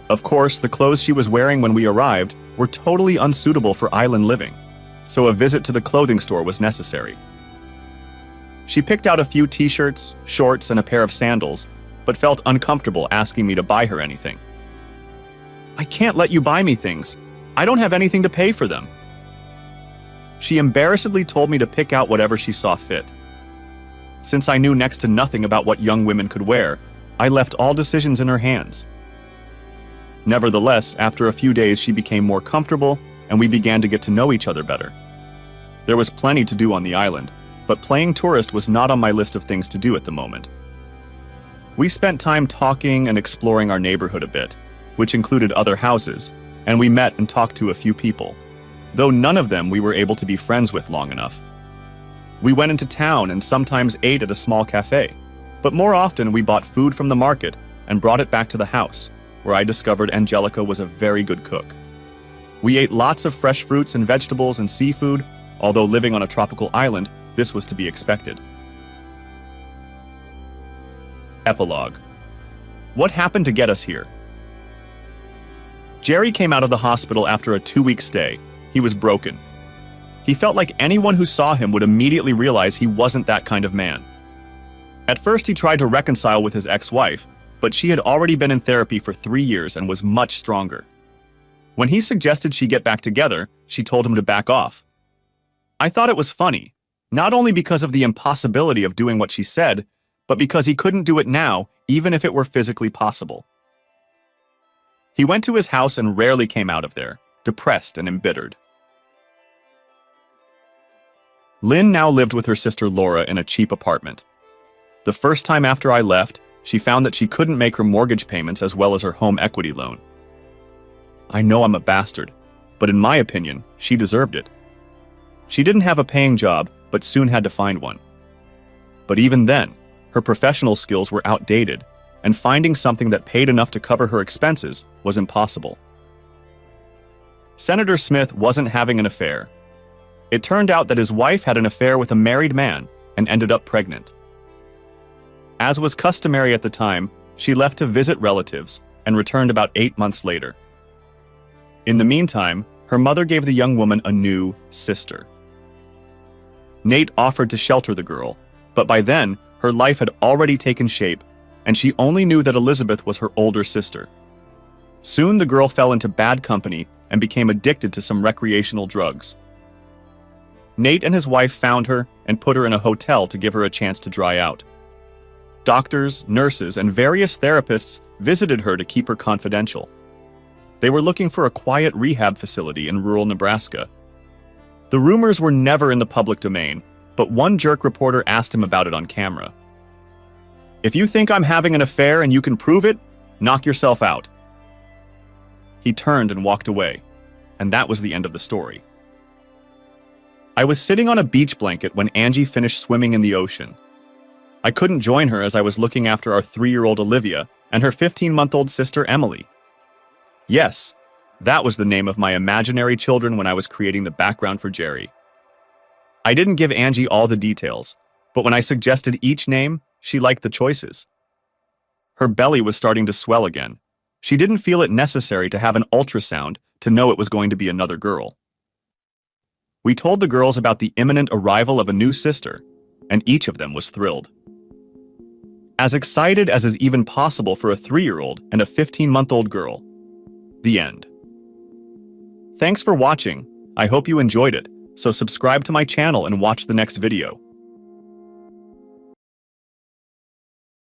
Of course, the clothes she was wearing when we arrived were totally unsuitable for island living, so a visit to the clothing store was necessary. She picked out a few t-shirts, shorts, and a pair of sandals, but felt uncomfortable asking me to buy her anything. I can't let you buy me things. I don't have anything to pay for them. She embarrassedly told me to pick out whatever she saw fit. Since I knew next to nothing about what young women could wear, I left all decisions in her hands. Nevertheless, after a few days she became more comfortable and we began to get to know each other better. There was plenty to do on the island, but playing tourist was not on my list of things to do at the moment. We spent time talking and exploring our neighborhood a bit, which included other houses, and we met and talked to a few people, though none of them we were able to be friends with long enough. We went into town and sometimes ate at a small cafe, but more often we bought food from the market and brought it back to the house, where I discovered Angelica was a very good cook. We ate lots of fresh fruits and vegetables and seafood, although living on a tropical island, this was to be expected. Epilogue. What happened to get us here? Jerry came out of the hospital after a 2-week stay. He was broken. He felt like anyone who saw him would immediately realize he wasn't that kind of man. At first, he tried to reconcile with his ex-wife, but she had already been in therapy for 3 years and was much stronger. When he suggested she get back together, she told him to back off. I thought it was funny, not only because of the impossibility of doing what she said, but because he couldn't do it now, even if it were physically possible. He went to his house and rarely came out of there, depressed and embittered. Lynn now lived with her sister Laura in a cheap apartment. The first time after I left, she found that she couldn't make her mortgage payments as well as her home equity loan. I know I'm a bastard, but in my opinion, she deserved it. She didn't have a paying job, but soon had to find one. But even then, her professional skills were outdated, and finding something that paid enough to cover her expenses was impossible. Senator Smith wasn't having an affair. It turned out that his wife had an affair with a married man and ended up pregnant. As was customary at the time, she left to visit relatives and returned about 8 months later. In the meantime, her mother gave the young woman a new sister. Nate offered to shelter the girl, but by then, her life had already taken shape, and she only knew that Elizabeth was her older sister. Soon the girl fell into bad company and became addicted to some recreational drugs. Nate and his wife found her and put her in a hotel to give her a chance to dry out. Doctors, nurses, and various therapists visited her to keep her confidential. They were looking for a quiet rehab facility in rural Nebraska. The rumors were never in the public domain, but one jerk reporter asked him about it on camera. "If you think I'm having an affair and you can prove it, knock yourself out." He turned and walked away, and that was the end of the story. I was sitting on a beach blanket when Angie finished swimming in the ocean. I couldn't join her as I was looking after our 3-year-old Olivia and her 15-month-old sister Emily. Yes, that was the name of my imaginary children when I was creating the background for Jerry. I didn't give Angie all the details, but when I suggested each name, she liked the choices. Her belly was starting to swell again. She didn't feel it necessary to have an ultrasound to know it was going to be another girl. We told the girls about the imminent arrival of a new sister, and each of them was thrilled. As excited as is even possible for a 3-year-old and a 15-month-old girl. The end. Thanks for watching. I hope you enjoyed it, so subscribe to my channel and watch the next video.